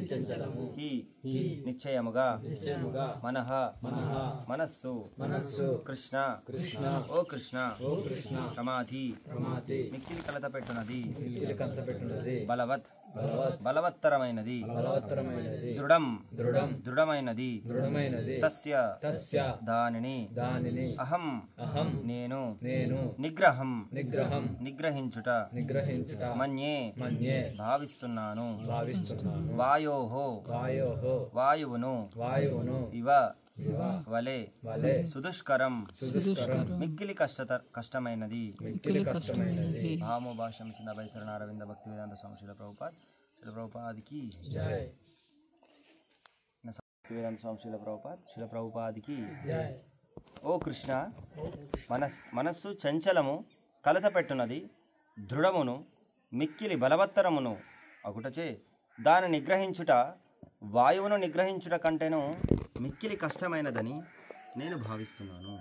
చంచలము హి నిశ్చయముగా మనః మనస్సు కృష్ణ ఓ కృష్ణ ప్రమాధి మిక్కిలి కలత పెట్టునది బలవత్తరమైనది దృఢమైనది తస్య దానిని అహం నేను నిగ్రహించుట మన్యే భావిస్తున్నాను వాయువును ఇవ వలే సుదుష్కరం మిక్కిలి కష్టమైనది భామో భాష్యం చిన్న బైసరణ అరవింద భక్తి వేదాంత స్వామి శిల ప్రభుపాదికి వేదాంత స్వామి శిల ప్రభుపాదికి ఓ కృష్ణ మనస్సు చంచలము కలత పెట్టునది దృఢమును మిక్కిలి బలవత్తరమును అగుటచే దాని నిగ్రహించుట వాయువును నిగ్రహించుట కంటేను మిక్కిలి కష్టమైనదని నేను భావిస్తున్నాను.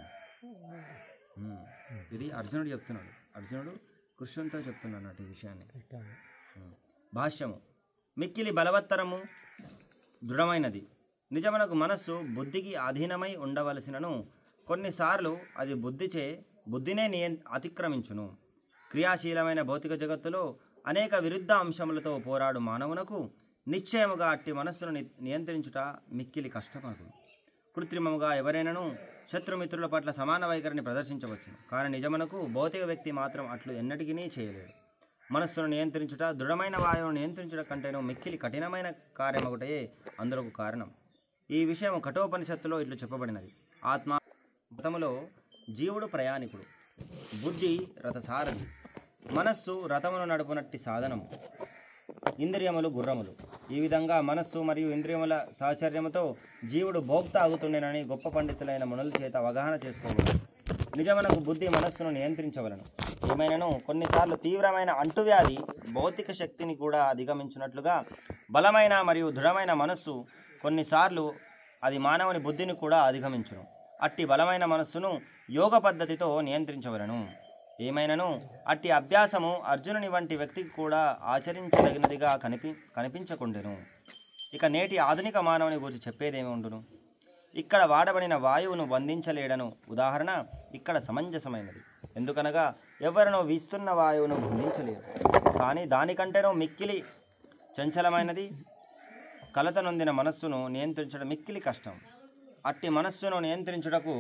ఇది అర్జునుడు చెప్తున్నాడు. అర్జునుడు కృష్ణునితో చెప్తున్నాడు ఈ విషయాన్ని. భాష్యము మిక్కిలి బలవత్తరము దృఢమైనది నిజమునకు మనస్సు బుద్ధికి అధీనమై ఉండవలసినను కొన్నిసార్లు అది బుద్ధినే అతిక్రమించును. క్రియాశీలమైన భౌతిక జగత్తులో అనేక విరుద్ధ అంశములతో పోరాడు మానవునకు నిశ్చయముగా అట్టి మనస్సును నియంత్రించుట మిక్కిలి కష్టమగును. కృత్రిమముగా ఎవరైనాను శత్రుమిత్రుల పట్ల సమాన వైఖరిని ప్రదర్శించవచ్చును, కానీ నిజమునకు భౌతిక వ్యక్తి మాత్రం అట్లు ఎన్నటికీ చేయలేడు. మనస్సును నియంత్రించుట దృఢమైన వాయువును నియంత్రించుట కంటేనూ మిక్కిలి కఠినమైన కార్యమొకటే అందులకు కారణం. ఈ విషయం కఠోపనిషత్తులో ఇట్లు చెప్పబడినది. ఆత్మతములో జీవుడు ప్రయాణికుడు, బుద్ధి రథసారథి, మనస్సు రథమును నడుపునట్టి సాధనము, ఇంద్రియములు గుర్రములు. ఈ విధంగా మనస్సు మరియు ఇంద్రియముల సాహచర్యముతో జీవుడు భోక్త ఆగుతుండేనని గొప్ప పండితులైన మునుల చేత అవగాహన చేసుకోవలను. నిజమునకు బుద్ధి మనస్సును నియంత్రించవలను. ఏమైనాను కొన్నిసార్లు తీవ్రమైన అంటువ్యాధి భౌతిక శక్తిని కూడా అధిగమించినట్లుగా బలమైన మరియు దృఢమైన మనస్సు కొన్నిసార్లు అది మానవుని బుద్ధిని కూడా అధిగమించును. అట్టి బలమైన మనస్సును యోగ పద్ధతితో నియంత్రించవలను. ఏమైనాను అట్టి అభ్యాసము అర్జునుని వంటి వ్యక్తికి కూడా ఆచరించదగినదిగా కనిపించకుండెను. ఇక నేటి ఆధునిక మానవుని గురించి చెప్పేదేమి ఉండును? ఇక్కడ వాడబడిన వాయువును బంధించలేడను ఉదాహరణ ఇక్కడ సమంజసమైనది. ఎందుకనగా ఎవరినో వీస్తున్న వాయువును బంధించలేరు, కానీ దానికంటేనో మిక్కిలి చంచలమైనది కలత నొందిన మనస్సును నియంత్రించడం మిక్కిలి కష్టం. అట్టి మనస్సును నియంత్రించుటకు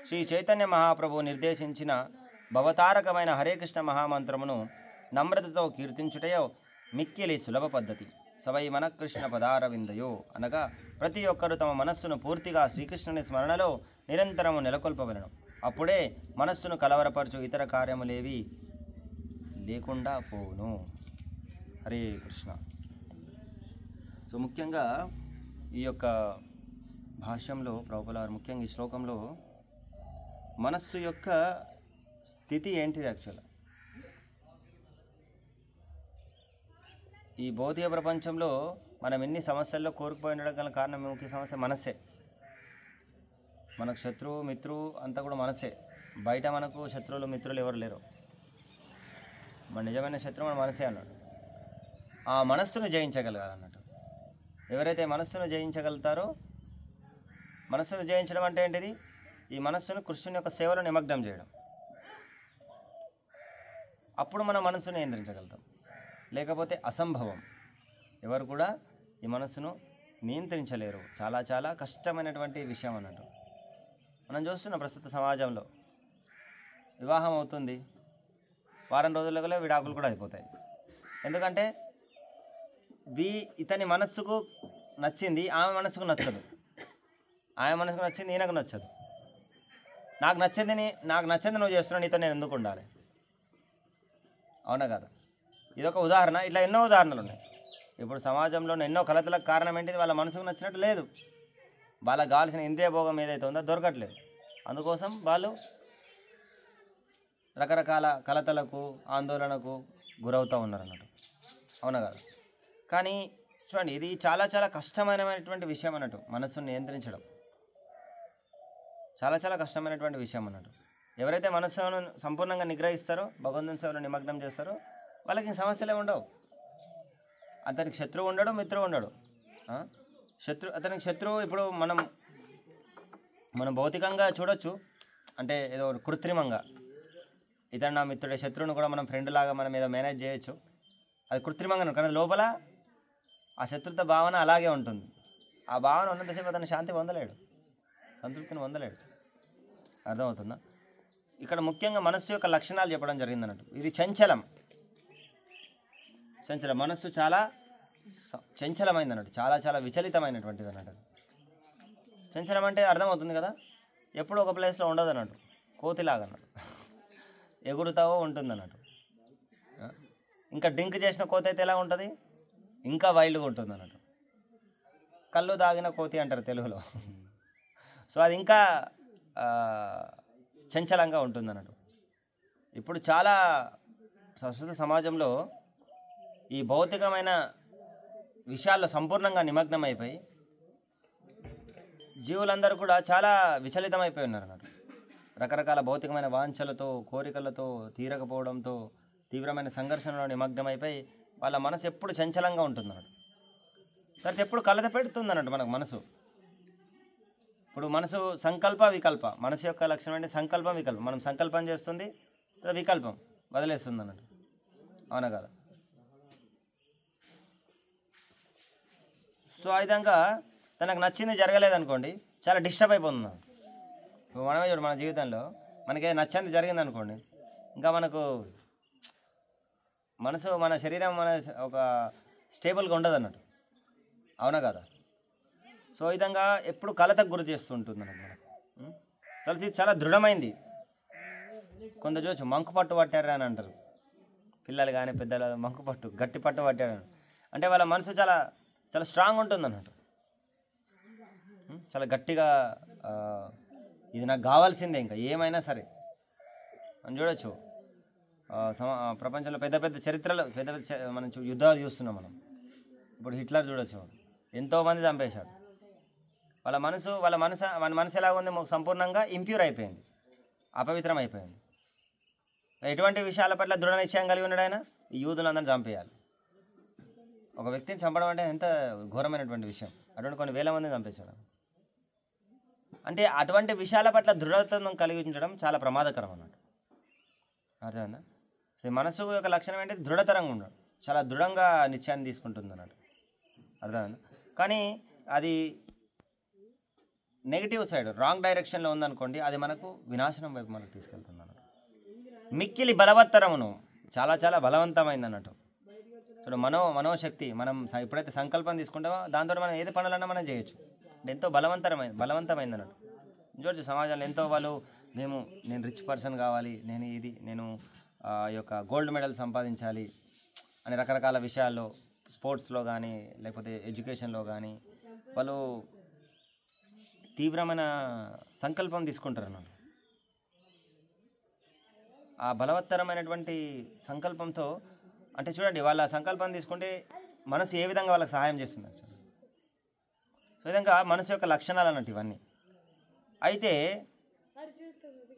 శ్రీ చైతన్య మహాప్రభు నిర్దేశించిన భవతారకమైన హరే కృష్ణ మహామంత్రమును నమ్రతతో కీర్తించుటయో మిక్కిలి సులభ పద్ధతి. సవై మన కృష్ణ పదారవిందయో అనగా ప్రతి ఒక్కరూ తమ మనస్సును పూర్తిగా శ్రీకృష్ణుని స్మరణలో నిరంతరము నెలకొల్పవలను. అప్పుడే మనస్సును కలవరపరచు ఇతర కార్యములేవి లేకుండా పోవును. హరే కృష్ణ. సో ముఖ్యంగా ఈ యొక్క భాష్యంలో ప్రభుపాదులు ముఖ్యంగా ఈ శ్లోకంలో మనస్సు యొక్క స్థితి ఏంటిది? యాక్చువల్గా ఈ భౌతిక ప్రపంచంలో మనం ఎన్ని సమస్యల్లో కోరుకుపోయి ఉండడం గల కారణం ముఖ్య సమస్య మనస్సే. మనకు శత్రువు మిత్రువు అంతా కూడా మనస్సే. బయట మనకు శత్రువులు మిత్రులు ఎవరు లేరు. మన నిజమైన శత్రువు మన మనసే అన్నాడు. ఆ మనస్సును జయించగలగాలన్నట్టు. ఎవరైతే మనస్సును జయించగలుగుతారో, మనస్సును జయించడం అంటే ఏంటిది? ఈ మనస్సును కృష్ణుని యొక్క సేవలో నిమగ్నం చేయడం. అప్పుడు మన మనస్సును నియంత్రించగలుగుతాం. లేకపోతే అసంభవం. ఎవరు కూడా ఈ మనస్సును నియంత్రించలేరు. చాలా చాలా కష్టమైనటువంటి విషయం అన్నట్టు. మనం చూస్తున్నాం ప్రస్తుత సమాజంలో వివాహం అవుతుంది, వారం రోజులలో విడాకులు కూడా అయిపోతాయి. ఎందుకంటే ఇతని మనస్సుకు నచ్చింది, ఆమె మనస్సుకు నచ్చదు. ఆమె మనసుకు నచ్చింది, ఈయనకు నచ్చదు. నాకు నచ్చింది నువ్వు చేస్తున్నావు, నీతో నేను ఎందుకు ఉండాలి? అవునా కదా? ఇదొక ఉదాహరణ. ఇట్లా ఎన్నో ఉదాహరణలు ఉన్నాయి. ఇప్పుడు సమాజంలో ఎన్నో కలతలకు కారణం ఏంటిది? వాళ్ళ మనసుకు నచ్చినట్టు లేదు. వాళ్ళకి కావాల్సిన ఇంద్రియ భోగం ఏదైతే ఉందో దొరకట్లేదు. అందుకోసం వాళ్ళు రకరకాల కలతలకు ఆందోళనకు గురవుతూ ఉన్నారు అన్నట్టు. అవునా కదా? కానీ చూడండి, ఇది చాలా చాలా కష్టమైనటువంటి విషయం అన్నట్టు. మనస్సును నియంత్రించడం చాలా చాలా కష్టమైనటువంటి విషయం అన్నట్టు. ఎవరైతే మనస్సును సంపూర్ణంగా నిగ్రహిస్తారో, భగవంతుని సేవలో నిమగ్నం చేస్తారో వాళ్ళకి సమస్యలే ఉండవు. అతనికి శత్రువు ఉండడు, మిత్రువు ఉండడు. అతనికి శత్రువు ఇప్పుడు మనం భౌతికంగా చూడొచ్చు, అంటే ఏదో కృత్రిమంగా ఇతను నా మిత్రుడే, శత్రువుని కూడా మనం ఫ్రెండ్ లాగా మనం ఏదో మేనేజ్ చేయొచ్చు, అది కృత్రిమంగా. కానీ లోపల ఆ శత్రుత్వ భావన అలాగే ఉంటుంది. ఆ భావన ఉన్నంతసేపు అతను శాంతి పొందలేడు, సంతృప్తిని పొందలేడు. అర్థమవుతుందా? ఇక్కడ ముఖ్యంగా మనస్సు యొక్క లక్షణాలు చెప్పడం జరిగింది అన్నట్టు. ఇది చంచలం, మనస్సు చాలా చంచలమైంది అన్నట్టు, చాలా చాలా విచలితమైనటువంటిది అన్నట్టు. చంచలం అంటే అర్థమవుతుంది కదా, ఎప్పుడు ఒక ప్లేస్లో ఉండదు అన్నట్టు, కోతిలాగా అన్నట్టు, ఎగురుతావో ఉంటుంది అన్నట్టు. ఇంకా డ్రింక్ చేసిన కోతి అయితే ఎలా ఉంటుంది, ఇంకా వైల్డ్గా ఉంటుంది అన్నట్టు. కళ్ళు దాగిన కోతి అంటారు తెలుగులో. సో అది ఇంకా చంచలంగా ఉంటుంది అన్నట్టు. ఇప్పుడు చాలా ప్రస్తుత సమాజంలో ఈ భౌతికమైన విషయాల్లో సంపూర్ణంగా నిమగ్నమైపోయి జీవులందరూ కూడా చాలా విచలితమైపోయి ఉన్నారు అన్నట్టు. రకరకాల భౌతికమైన వాంఛలతో, కోరికలతో తీరకపోవడంతో తీవ్రమైన సంఘర్షణలో నిమగ్నమైపోయి వాళ్ళ మనసు ఎప్పుడు చంచలంగా ఉంటుంది అన్నట్టు. తర్వాత ఎప్పుడు కలత పెడుతుంది అన్నట్టు మనకు మనసు. ఇప్పుడు మనసు సంకల్ప వికల్ప, మనసు యొక్క లక్షణం అంటే సంకల్పం వికల్పం. మనం సంకల్పం చేస్తుంది, వికల్పం వదిలేస్తుంది అన్నట్టు. అవునా కదా? సో ఆ విధంగా తనకు నచ్చింది జరగలేదనుకోండి, చాలా డిస్టర్బ్ అయిపోతున్నాం. ఇప్పుడు మనమే చూడు, మన జీవితంలో మనకి నచ్చింది జరిగింది అనుకోండి, ఇంకా మనకు మనసు, మన శరీరం మన ఒక స్టేబుల్గా ఉండదు అన్నట్టు. అవునా కదా? సో ఈ విధంగా ఎప్పుడు కలతకు గురి చేస్తుంటుంది అన్నట్టు మనకు. తర్వాత ఇది చాలా దృఢమైంది. కొందరు చూడొచ్చు మంకు పట్టు పట్టారు అని అంటారు పిల్లలు కానీ పెద్దలు, మంకు పట్టు, గట్టి పట్టు పట్టారు అంటే వాళ్ళ మనసు చాలా చాలా స్ట్రాంగ్ ఉంటుంది అన్నట్టు, చాలా గట్టిగా, ఇది నాకు కావాల్సిందే ఇంకా ఏమైనా సరే మనం చూడొచ్చు. ప్రపంచంలో పెద్ద పెద్ద చరిత్రలు, మనం యుద్ధాలు చూస్తున్నాం మనం. ఇప్పుడు హిట్లర్ చూడొచ్చు, ఎంతోమంది చంపేశాడు. వాళ్ళ మనసు ఎలా ఉంది, సంపూర్ణంగా ఇంప్యూర్ అయిపోయింది, అపవిత్రం అయిపోయింది. ఎటువంటి విషయాల పట్ల దృఢ నిశ్చయం కలిగి ఉన్నాడు ఆయన, ఈ యూదులందరినీ చంపేయాలి. ఒక వ్యక్తిని చంపడం అంటే ఎంత ఘోరమైనటువంటి విషయం. అటువంటి కొన్ని వేల మందిని చంపేశాడు. అంటే అటువంటి విషయాల పట్ల దృఢత్వం కలిగి ఉంచడం చాలా ప్రమాదకరం అన్నట్టు. అర్థమైందా? సో మనసు యొక్క లక్షణం ఏంటంటే దృఢతరంగా ఉండడం, చాలా దృఢంగా నిశ్చయాన్ని తీసుకుంటుంది అన్నట్టు. అర్థమైందా? కానీ అది నెగిటివ్ సైడ్, రాంగ్ డైరెక్షన్లో ఉందనుకోండి, అది మనకు వినాశనం వైపు మనకు తీసుకెళ్తుంది అన్నట్టు. మిక్కిలి బలవత్తరమును, చాలా చాలా బలవంతమైంది అన్నట్టు. చూడు, మనోశక్తి, మనం ఎప్పుడైతే సంకల్పం తీసుకుంటామో దాంతో మనం ఏది పనులన్నా మనం చేయొచ్చు. అంటే ఎంతో బలవంతమైంది అన్నట్టు. చూడొచ్చు సమాజంలో ఎంతో వాళ్ళు, నేను రిచ్ పర్సన్ కావాలి, నేను ఈ యొక్క గోల్డ్ మెడల్ సంపాదించాలి అని రకరకాల విషయాల్లో, స్పోర్ట్స్లో కానీ లేకపోతే ఎడ్యుకేషన్లో కానీ వాళ్ళు తీవ్రమైన సంకల్పం తీసుకుంటారు అన్నట్టు. ఆ బలవత్తరమైనటువంటి సంకల్పంతో, అంటే చూడండి, వాళ్ళ సంకల్పం తీసుకుంటే మనసు ఏ విధంగా వాళ్ళకి సహాయం చేస్తుంది. సో విధంగా మనసు యొక్క లక్షణాలు అన్నట్టు ఇవన్నీ. అయితే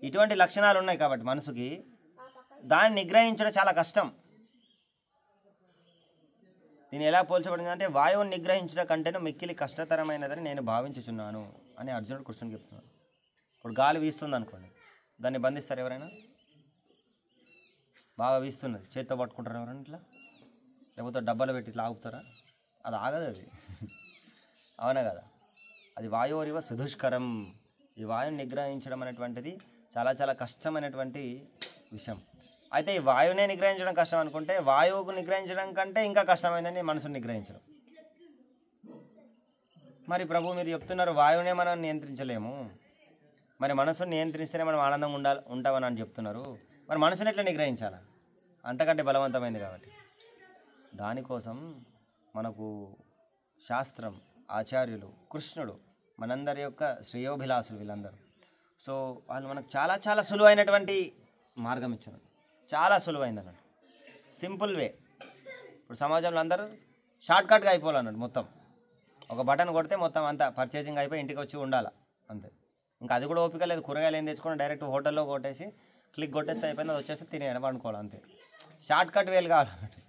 ఇటువంటి లక్షణాలు ఉన్నాయి కాబట్టి మనసుకి దాన్ని నిగ్రహించడం చాలా కష్టం. దీన్ని ఎలా పోల్చబడింది అంటే, వాయువుని నిగ్రహించడం కంటేనూ మిక్కిలి కష్టతరమైనదని నేను భావించుచున్నాను అని అర్జునుడు కృష్ణుడికి చెప్తున్నాడు. ఇప్పుడు గాలి వీస్తుంది అనుకోండి, దాన్ని బంధిస్తారు ఎవరైనా? బాగా వీస్తున్నది, చేత్తో పట్టుకుంటారు ఎవరైనా ఇట్లా, లేకపోతే డబ్బాలు పెట్టి ఇట్లా ఆగుతారా? అది ఆగదు అది. అవునా కదా? అది వాయువురివ సుదుష్కరం. ఈ వాయువుని నిగ్రహించడం అనేటువంటిది చాలా చాలా కష్టమైనటువంటి విషయం. అయితే ఈ వాయువునే నిగ్రహించడం కష్టం అనుకుంటే, వాయువుకు నిగ్రహించడం కంటే ఇంకా కష్టమైందని మనసుని నిగ్రహించడం. మరి ప్రభు మీరు చెప్తున్నారు వాయువునే మనం నియంత్రించలేము, మరి మనసుని నియంత్రిస్తేనే మనం ఆనందంగా ఉంటామని అని చెప్తున్నారు. మరి మనసుని ఎట్లా నిగ్రహించాలా? అంతకంటే బలవంతమైంది కాబట్టి. దానికోసం మనకు శాస్త్రం, ఆచార్యులు, కృష్ణుడు, మనందరి యొక్క శ్రేయోభిలాసులు వీళ్ళందరూ. సో వాళ్ళు మనకు చాలా చాలా సులువైనటువంటి మార్గం ఇచ్చారు. చాలా సులువైంది అన్నట్టు, సింపుల్ వే. ఇప్పుడు సమాజంలో అందరూ షార్ట్కట్గా అయిపోవాలన్నట్టు. మొత్తం ఒక బటన్ కొడితే మొత్తం అంతా పర్చేసింగ్ అయిపోయి ఇంటికి వచ్చి ఉండాలి అంతే. ఇంకా అది కూడా ఓపిక లేదు. కూరగాయలు ఏం తెచ్చుకొని డైరెక్ట్ హోటల్లో కొట్టేసి క్లిక్ కొట్టేస్తే అయిపోయింది, అది వచ్చేసి తినేయడం, పండుకోవాలి అంతే. షార్ట్కట్ వేలు కావాలన్నట్టు.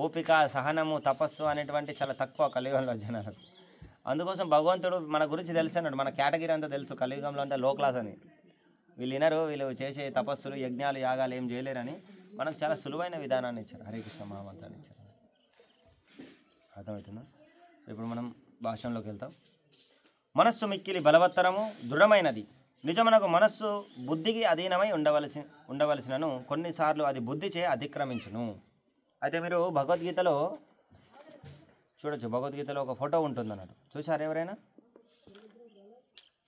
ఓపిక, సహనము, తపస్సు అనేటువంటి చాలా తక్కువ కలియుగంలో జనాలకు. అందుకోసం భగవంతుడు మన గురించి తెలుసు అన్నాడు. మన కేటగిరీ అంతా తెలుసు, కలియుగంలో అంటే లో క్లాస్ అని. వీళ్ళు వినరు, వీళ్ళు చేసే తపస్సులు, యజ్ఞాలు, యాగాలు ఏం చేయలేరని మనకు చాలా సులువైన విధానాన్ని ఇచ్చారు. హరే కృష్ణ మహామంత్రాన్ని ఇచ్చారు. అర్థమవుతుందా? ఇప్పుడు మనం భాషంలోకి వెళ్తాం. మనస్సు మిక్కిలి బలవత్తరము దృఢమైనది. నిజమునకు మనస్సు బుద్ధికి అధీనమై ఉండవలసినను కొన్నిసార్లు అది బుద్ధి చే అతిక్రమించును. అయితే మీరు భగవద్గీతలో చూడొచ్చు. భగవద్గీతలో ఒక ఫోటో ఉంటుంది అన్నట్టు. చూసారు ఎవరైనా?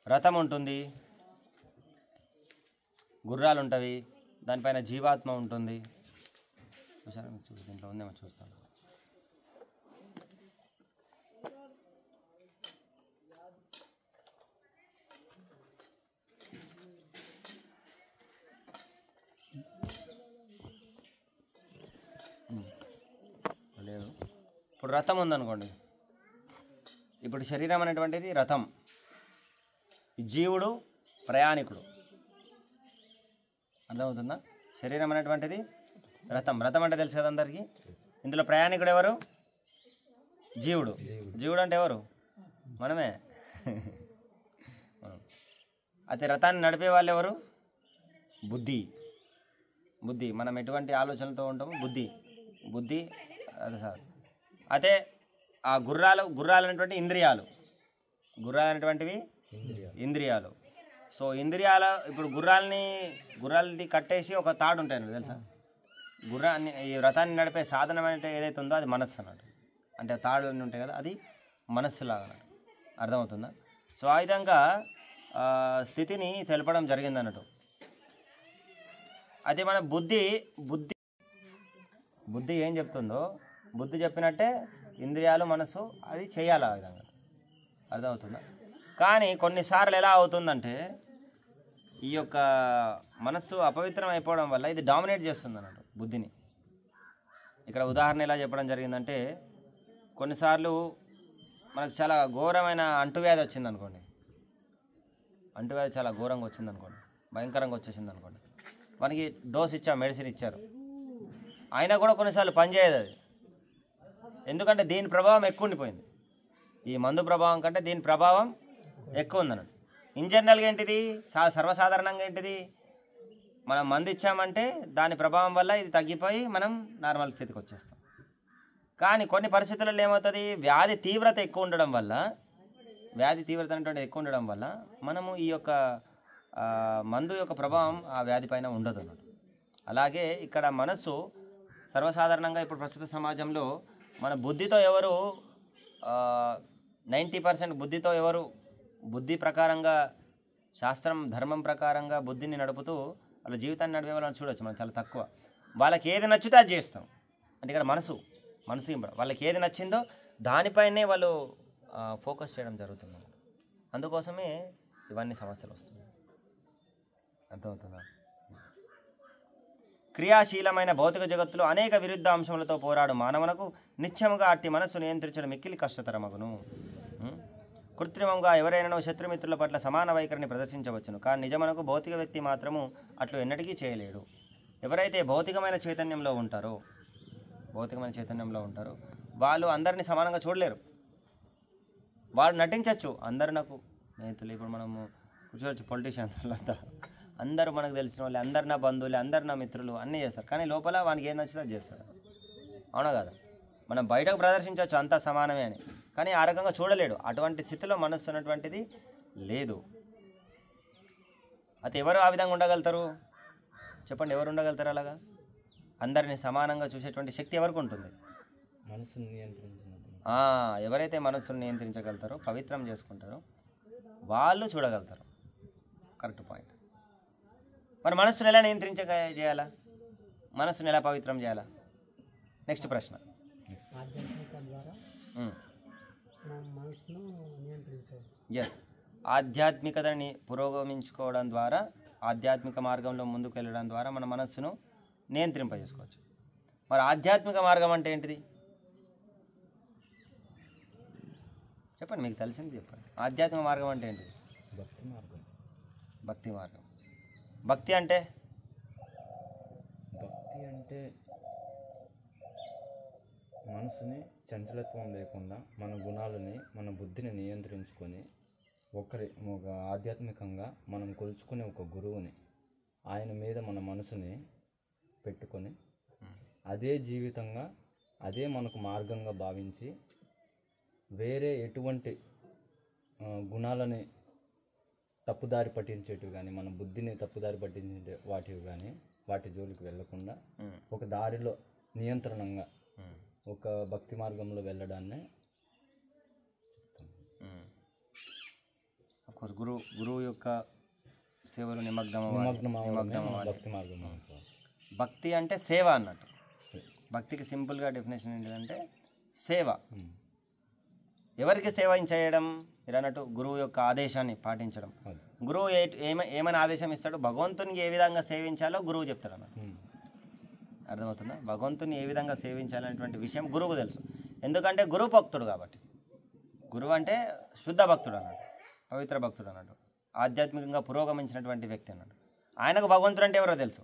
రథం ఉంటుంది, గుర్రాలు ఉంటవి, దానిపైన జీవాత్మ ఉంటుంది. చూసారా? దీంట్లో ఉందేమో చూస్తాను. లేదు. ఇప్పుడు రథం ఉందనుకోండి. ఇప్పుడు శరీరం అనేటువంటిది రథం, జీవుడు ప్రయాణికుడు. అర్థమవుతుందా? శరీరం అనేటువంటిది రథం. రథం అంటే తెలుసు కదా అందరికీ. ఇందులో ప్రయాణికుడు ఎవరు? జీవుడు. జీవుడు అంటే ఎవరు? మనమే. అయితే రథాన్ని నడిపే వాళ్ళు ఎవరు? బుద్ధి. బుద్ధి మనం ఎటువంటి ఆలోచనలతో ఉంటామో బుద్ధి అదే సార్. అయితే ఆ గుర్రాలు అనేటువంటి గుర్రాలు అనేటువంటివి ఇంద్రియాలు. సో ఇప్పుడు గుర్రాలది కట్టేసి ఒక తాడు ఉంటాయి తెలుసా. ఈ రథాన్ని నడిపే సాధనం అంటే ఏదైతే ఉందో అది మనస్సు అన్నట్టు. అంటే తాడు అన్నీ ఉంటాయి కదా, అది మనస్సు లాగా అన్నట్టు. అర్థమవుతుందా? సో ఆ విధంగా స్థితిని తెలపడం జరిగింది అన్నట్టు. అదే మన బుద్ధి ఏం చెప్తుందో, బుద్ధి చెప్పినట్టే ఇంద్రియాలు, మనసు అది చేయాలి ఆ విధంగా. అర్థమవుతుందా? కానీ కొన్నిసార్లు ఎలా అవుతుందంటే ఈ యొక్క మనస్సు అపవిత్రం అయిపోవడం వల్ల ఇది డామినేట్ చేస్తుంది అన్నట్టు బుద్ధిని. ఇక్కడ ఉదాహరణ ఎలా చెప్పడం జరిగిందంటే, కొన్నిసార్లు మనకు చాలా ఘోరమైన అంటువ్యాధి వచ్చింది అనుకోండి. అంటువ్యాధి చాలా ఘోరంగా వచ్చింది అనుకోండి, భయంకరంగా వచ్చేసింది అనుకోండి. మనకి డోస్ ఇచ్చారు, మెడిసిన్ ఇచ్చారు, అయినా కూడా కొన్నిసార్లు పనిచేయదు అది. ఎందుకంటే దీని ప్రభావం ఎక్కువ ఉండిపోయింది. ఈ మందు ప్రభావం కంటే దీని ప్రభావం ఎక్కువ ఉందన్నట్టు. ఇన్ జనరల్గా ఏంటిది, సర్వసాధారణంగా ఏంటిది, మనం మందు ఇచ్చామంటే దాని ప్రభావం వల్ల ఇది తగ్గిపోయి మనం నార్మల్ స్థితికి వచ్చేస్తాం. కానీ కొన్ని పరిస్థితులలో ఏమవుతుంది, వ్యాధి తీవ్రత అనేటువంటి ఎక్కువ ఉండడం వల్ల మనము ఈ యొక్క మందు యొక్క ప్రభావం ఆ వ్యాధి పైన ఉండదు అన్నట్టు. అలాగే ఇక్కడ మనస్సు సర్వసాధారణంగా ఇప్పుడు ప్రస్తుత సమాజంలో మన బుద్ధితో ఎవరు 90% బుద్ధితో ఎవరు బుద్ధి ప్రకారంగా, శాస్త్రం ధర్మం ప్రకారంగా బుద్ధిని నడుపుతూ వాళ్ళ జీవితాన్ని నడిపే వాళ్ళని చూడొచ్చు మనం చాలా తక్కువ. వాళ్ళకి ఏది నచ్చితే అది చేస్తాం. అంటే ఇక్కడ మనసు వాళ్ళకి ఏది నచ్చిందో దానిపైనే వాళ్ళు ఫోకస్ చేయడం జరుగుతుంది. అందుకోసమే ఇవన్నీ సమస్యలు వస్తున్నాయి. అర్థమవుతుందా? క్రియాశీలమైన భౌతిక జగత్తులో అనేక విరుద్ధ అంశములతో పోరాడు మానవునకు నిత్యముగా అట్టి మనస్సు నియంత్రించడం మిక్కిలి కష్టతరమగును. కృత్రిమంగా ఎవరైనా శత్రుమిత్రుల పట్ల సమాన వైఖరిని ప్రదర్శించవచ్చును, కానీ నిజమునకు భౌతిక వ్యక్తి మాత్రము అట్లు ఎన్నటికీ చేయలేడు. ఎవరైతే భౌతికమైన చైతన్యంలో ఉంటారో వాళ్ళు అందరినీ సమానంగా చూడలేరు. వాళ్ళు నటించవచ్చు, అందరు నాకు స్నేహితులు, ఇప్పుడు మనము కూర్చోవచ్చు, పొలిటీషియన్స్ వాళ్ళంతా అందరూ మనకు తెలిసిన వాళ్ళు, అందరు నా బంధువులు, అందరు నా మిత్రులు, అన్నీ చేస్తారు. కానీ లోపల వానికి ఏం నచ్చితే అది చేస్తాడు. అవునా కదా? మనం బయటకు ప్రదర్శించవచ్చు అంతా సమానమే అని, కానీ ఆ రకంగా చూడలేడు. అటువంటి స్థితిలో మనస్సు అన్నటువంటిది లేదు. అయితే ఎవరు ఆ విధంగా ఉండగలుగుతారు చెప్పండి? ఎవరు ఉండగలుగుతారు అలాగా? అందరినీ సమానంగా చూసేటువంటి శక్తి ఎవరికి ఉంటుంది? ఎవరైతే మనస్సును నియంత్రించగలుగుతారో, పవిత్రం చేసుకుంటారో వాళ్ళు చూడగలుగుతారు. Correct point. మరి మనస్సును ఎలా చేయాలా? మనస్సును ఎలా పవిత్రం చేయాలా? నెక్స్ట్ ప్రశ్న. ఎస్, ఆధ్యాత్మికతని పురోగమించుకోవడం ద్వారా, ఆధ్యాత్మిక మార్గంలో ముందుకు వెళ్ళడం ద్వారా మన మనస్సును నియంత్రింపజేసుకోవచ్చు. మరి ఆధ్యాత్మిక మార్గం అంటే ఏంటిది చెప్పండి? మీకు తెలిసింది చెప్పండి. ఆధ్యాత్మిక మార్గం అంటే ఏంటిది? భక్తి మార్గం. భక్తి అంటే మనసుని చంచలత్వం లేకుండా మన గుణాలని మన బుద్ధిని నియంత్రించుకొని ఒక ఆధ్యాత్మికంగా మనం కొలుచుకునే ఒక గురువుని ఆయన మీద మన మనసుని పెట్టుకొని అదే జీవితంగా అదే మనకు మార్గంగా భావించి వేరే ఎటువంటి గుణాలని తప్పుదారి పట్టించేటివి కానీ మన బుద్ధిని తప్పుదారి పట్టించే వాటివి కానీ వాటి జోలికి వెళ్ళకుండా ఒక దారిలో నియంత్రణంగా ఒక భక్తి మార్గంలో వెళ్ళడాన్ని గురువు యొక్క సేవలు నిమగ్నం భక్తి మార్గం. భక్తి అంటే సేవ అన్నట్టు. భక్తికి సింపుల్గా డెఫినేషన్ ఏంటంటే సేవ. ఎవరికి సేవ చేయడం? మీరు అన్నట్టు గురువు యొక్క ఆదేశాన్ని పాటించడం. గురువు ఏమైనా ఆదేశం ఇస్తాడు, భగవంతునికి ఏ విధంగా సేవించాలో గురువు చెప్తాడు అన్నట్టు. అర్థమవుతుందా? భగవంతుని ఏ విధంగా సేవించాలనేటువంటి విషయం గురువుకు తెలుసు. ఎందుకంటే గురువు భక్తుడు కాబట్టి. గురువు అంటే శుద్ధ భక్తుడు అన్నట్టు, పవిత్ర భక్తుడు అన్నట్టు, ఆధ్యాత్మికంగా పురోగమించినటువంటి వ్యక్తి అన్నట్టు. ఆయనకు భగవంతుడు అంటే ఎవరో తెలుసు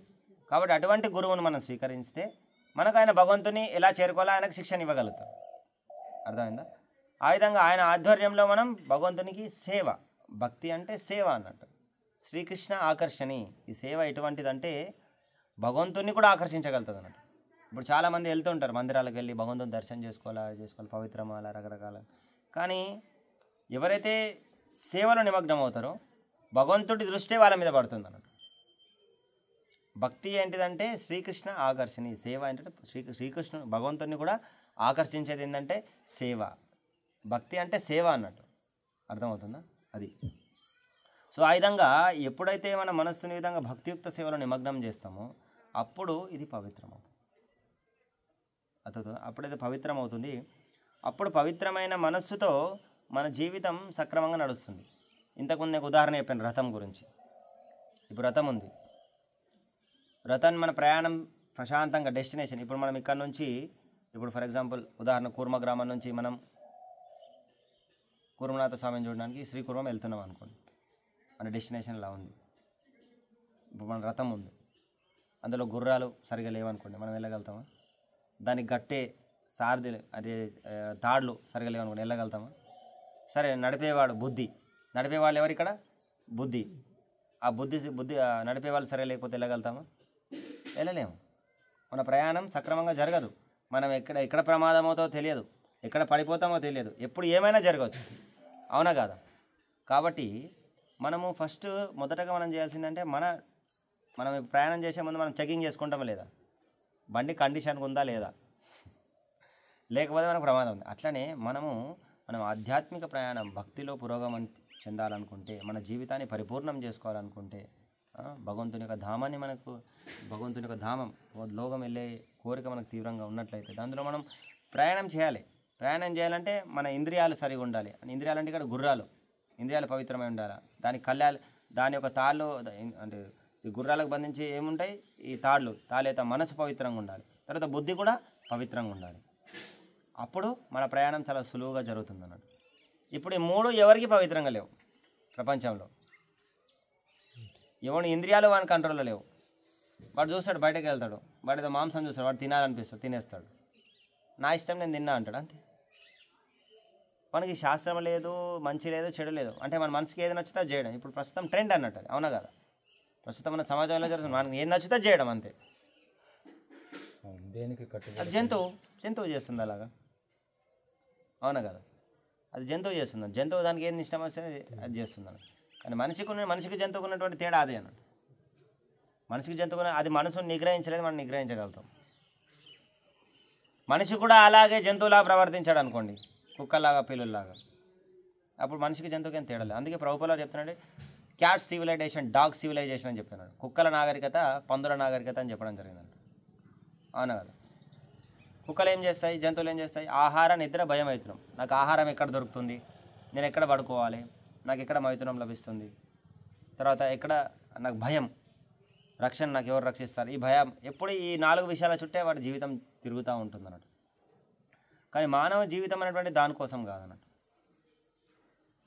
కాబట్టి అటువంటి గురువును మనం స్వీకరిస్తే మనకు ఆయన భగవంతుని ఎలా చేరుకోవాలో ఆయనకు శిక్షణ ఇవ్వగలుగుతాం. అర్థమైందా? ఆ విధంగా ఆయన ఆధ్వర్యంలో మనం భగవంతునికి సేవ. భక్తి అంటే సేవ అన్నట్టు. శ్రీకృష్ణ ఆకర్షణి. ఈ సేవ ఎటువంటిదంటే భగవంతుని కూడా ఆకర్షించగలుగుతుంది అన్నట్టు. ఇప్పుడు చాలామంది వెళ్తుంటారు మందిరాలకు వెళ్ళి భగవంతుని దర్శనం చేసుకోవాలి, పవిత్రమాల రకరకాల. కానీ ఎవరైతే సేవలో నిమగ్నం అవుతారో భగవంతుడి దృష్టి వాళ్ళ మీద పడుతుంది అన్నట్టు. భక్తి ఏంటిదంటే శ్రీకృష్ణ ఆకర్షణి. సేవ ఏంటంటే శ్రీకృష్ణుడు భగవంతుడిని కూడా ఆకర్షించేది ఏంటంటే సేవ. భక్తి అంటే సేవ అన్నట్టు. అర్థమవుతుందా? అది. సో ఆ విధంగా ఎప్పుడైతే మన మనస్సుని విధంగా భక్తియుక్త సేవలో నిమగ్నం చేస్తామో అప్పుడు ఇది పవిత్రమవుతుంది. అప్పుడైతే పవిత్రం అవుతుంది. అప్పుడు పవిత్రమైన మనస్సుతో మన జీవితం సక్రమంగా నడుస్తుంది. ఇంతకుముందు నాకు ఉదాహరణ చెప్పాను రథం గురించి. ఇప్పుడు రథం ఉంది, రథాన్ని మన ప్రయాణం ప్రశాంతంగా డెస్టినేషన్. ఇప్పుడు మనం ఇక్కడ నుంచి ఇప్పుడు ఫర్ ఎగ్జాంపుల్ ఉదాహరణ కూర్మ గ్రామం నుంచి మనం కూర్మనాథ స్వామిని చూడడానికి శ్రీకూర్మం వెళ్తున్నాం అనుకోండి. మన డెస్టినేషన్ ఇలా ఉంది. ఇప్పుడు మన రథం ఉంది, అందులో గుర్రాలు సరిగా లేవనుకోండి, మనం వెళ్ళగలుగుతామా? దానికి గట్టే సారథి అదే తాడులు సరిగా లేవనుకోండి, వెళ్ళగలుగుతామా? సరే, నడిపేవాడు బుద్ధి. నడిపేవాళ్ళు ఎవరు ఇక్కడ? బుద్ధి. ఆ బుద్ధి నడిపేవాళ్ళు సరిగా లేకపోతే వెళ్ళగలుగుతామా? వెళ్ళలేము. మన ప్రయాణం సక్రమంగా జరగదు. మనం ఎక్కడ ప్రమాదం అవుతామో తెలియదు, ఎక్కడ పడిపోతామో తెలియదు, ఎప్పుడు ఏమైనా జరగవచ్చు. అవునా కాదా? కాబట్టి మనము మొదటగా మనం చేయాల్సిందంటే మనం ప్రయాణం చేసే ముందు మనం చెకింగ్ చేసుకుంటామా లేదా, బండి కండిషన్గా ఉందా లేదా, లేకపోతే మనకు ప్రమాదం ఉంది. అట్లనే మనం ఆధ్యాత్మిక ప్రయాణం భక్తిలో పురోగమనం చెందాలనుకుంటే, మన జీవితాన్ని పరిపూర్ణం చేసుకోవాలనుకుంటే, భగవంతుని యొక్క ధామాన్ని భగవంతుని యొక్క ధామం లోకం వెళ్ళే కోరిక మనకు తీవ్రంగా ఉన్నట్లయితే దాంట్లో మనం ప్రయాణం చేయాలి. ప్రయాణం చేయాలంటే మన ఇంద్రియాలు సరిగా ఉండాలి. ఇంద్రియాలు అంటే ఇక్కడ గుర్రాలు. ఇంద్రియాలు పవిత్రమై ఉండాలి. దాని యొక్క తాళ్ళు అంటే ఈ గుర్రాలకు బంధించి ఏముంటాయి? ఈ తాళ్ళైతే మనసు పవిత్రంగా ఉండాలి. తర్వాత బుద్ధి కూడా పవిత్రంగా ఉండాలి. అప్పుడు మన ప్రయాణం చాలా సులువుగా జరుగుతుంది అన్నట్టు. ఇప్పుడు ఈ మూడు ఎవరికి పవిత్రంగా లేవు ప్రపంచంలో. ఎవరి ఇంద్రియాలు వాని కంట్రోల్లో లేవు. వాడు చూస్తాడు, బయటకు వెళ్తాడు, వాడితో మాంసం చూస్తాడు, వాడు తినాలనిపిస్తాడు, తినేస్తాడు. నా ఇష్టం నేను తిన్నా అంటాడు, అంతే. మనకి శాస్త్రం లేదు, మంచి లేదు, చెడు లేదు. అంటే మన మనసుకి ఏది నచ్చుతా చేయడం. ఇప్పుడు ప్రస్తుతం ట్రెండ్ అన్నట్టు. అది అవునా కదా? ప్రస్తుతం మన సమాజంలో జరుగుతుంది. మనకి ఏది నచ్చుతా చేయడం, అంతే. దేనికి అది జంతువు చేస్తుంది అలాగా. అవునా కదా? అది జంతువు చేస్తుంది. జంతువు దానికి ఏది ఇష్టం వస్తే అది చేస్తుంది. కానీ మనిషికి జంతువుకు ఉన్నటువంటి తేడా అదే అన్నట్టు. మనిషికి జంతువు అది మనసును నిగ్రహించలేదు, మనం నిగ్రహించగలుగుతాం. మనిషి కూడా అలాగే జంతువులా ప్రవర్తించాడు అనుకోండి, కుక్కలాగా పిల్లుల్లాగా, అప్పుడు మనిషికి జంతువుకి ఏం తేడా లేదు. అందుకే ప్రభుపాలు చెప్తున్నాడు క్యాట్ సివిలైజేషన్, డాగ్ సివిలైజేషన్ అని చెప్తున్నాడు. కుక్కల నాగరికత, పందుల నాగరికత అని చెప్పడం జరిగిందంట. అవునా కదా? కుక్కలు ఏం చేస్తాయి, జంతువులు ఏం చేస్తాయి? ఆహార నిద్ర భయం అవుతున్నాం. నాకు ఆహారం ఎక్కడ దొరుకుతుంది, నేను ఎక్కడ పడుకోవాలి, నాకు ఎక్కడ మైథునం లభిస్తుంది, తర్వాత ఎక్కడ నాకు భయం, రక్షణ నాకు ఎవరు రక్షిస్తారు, ఈ భయం ఎప్పుడు ఈ 4 విషయాల చుట్టే వాడి జీవితం తిరుగుతూ ఉంటుంది అన్నట్టు. కానీ మానవ జీవితం అనేటువంటి దానికోసం కాదన్నట్టు.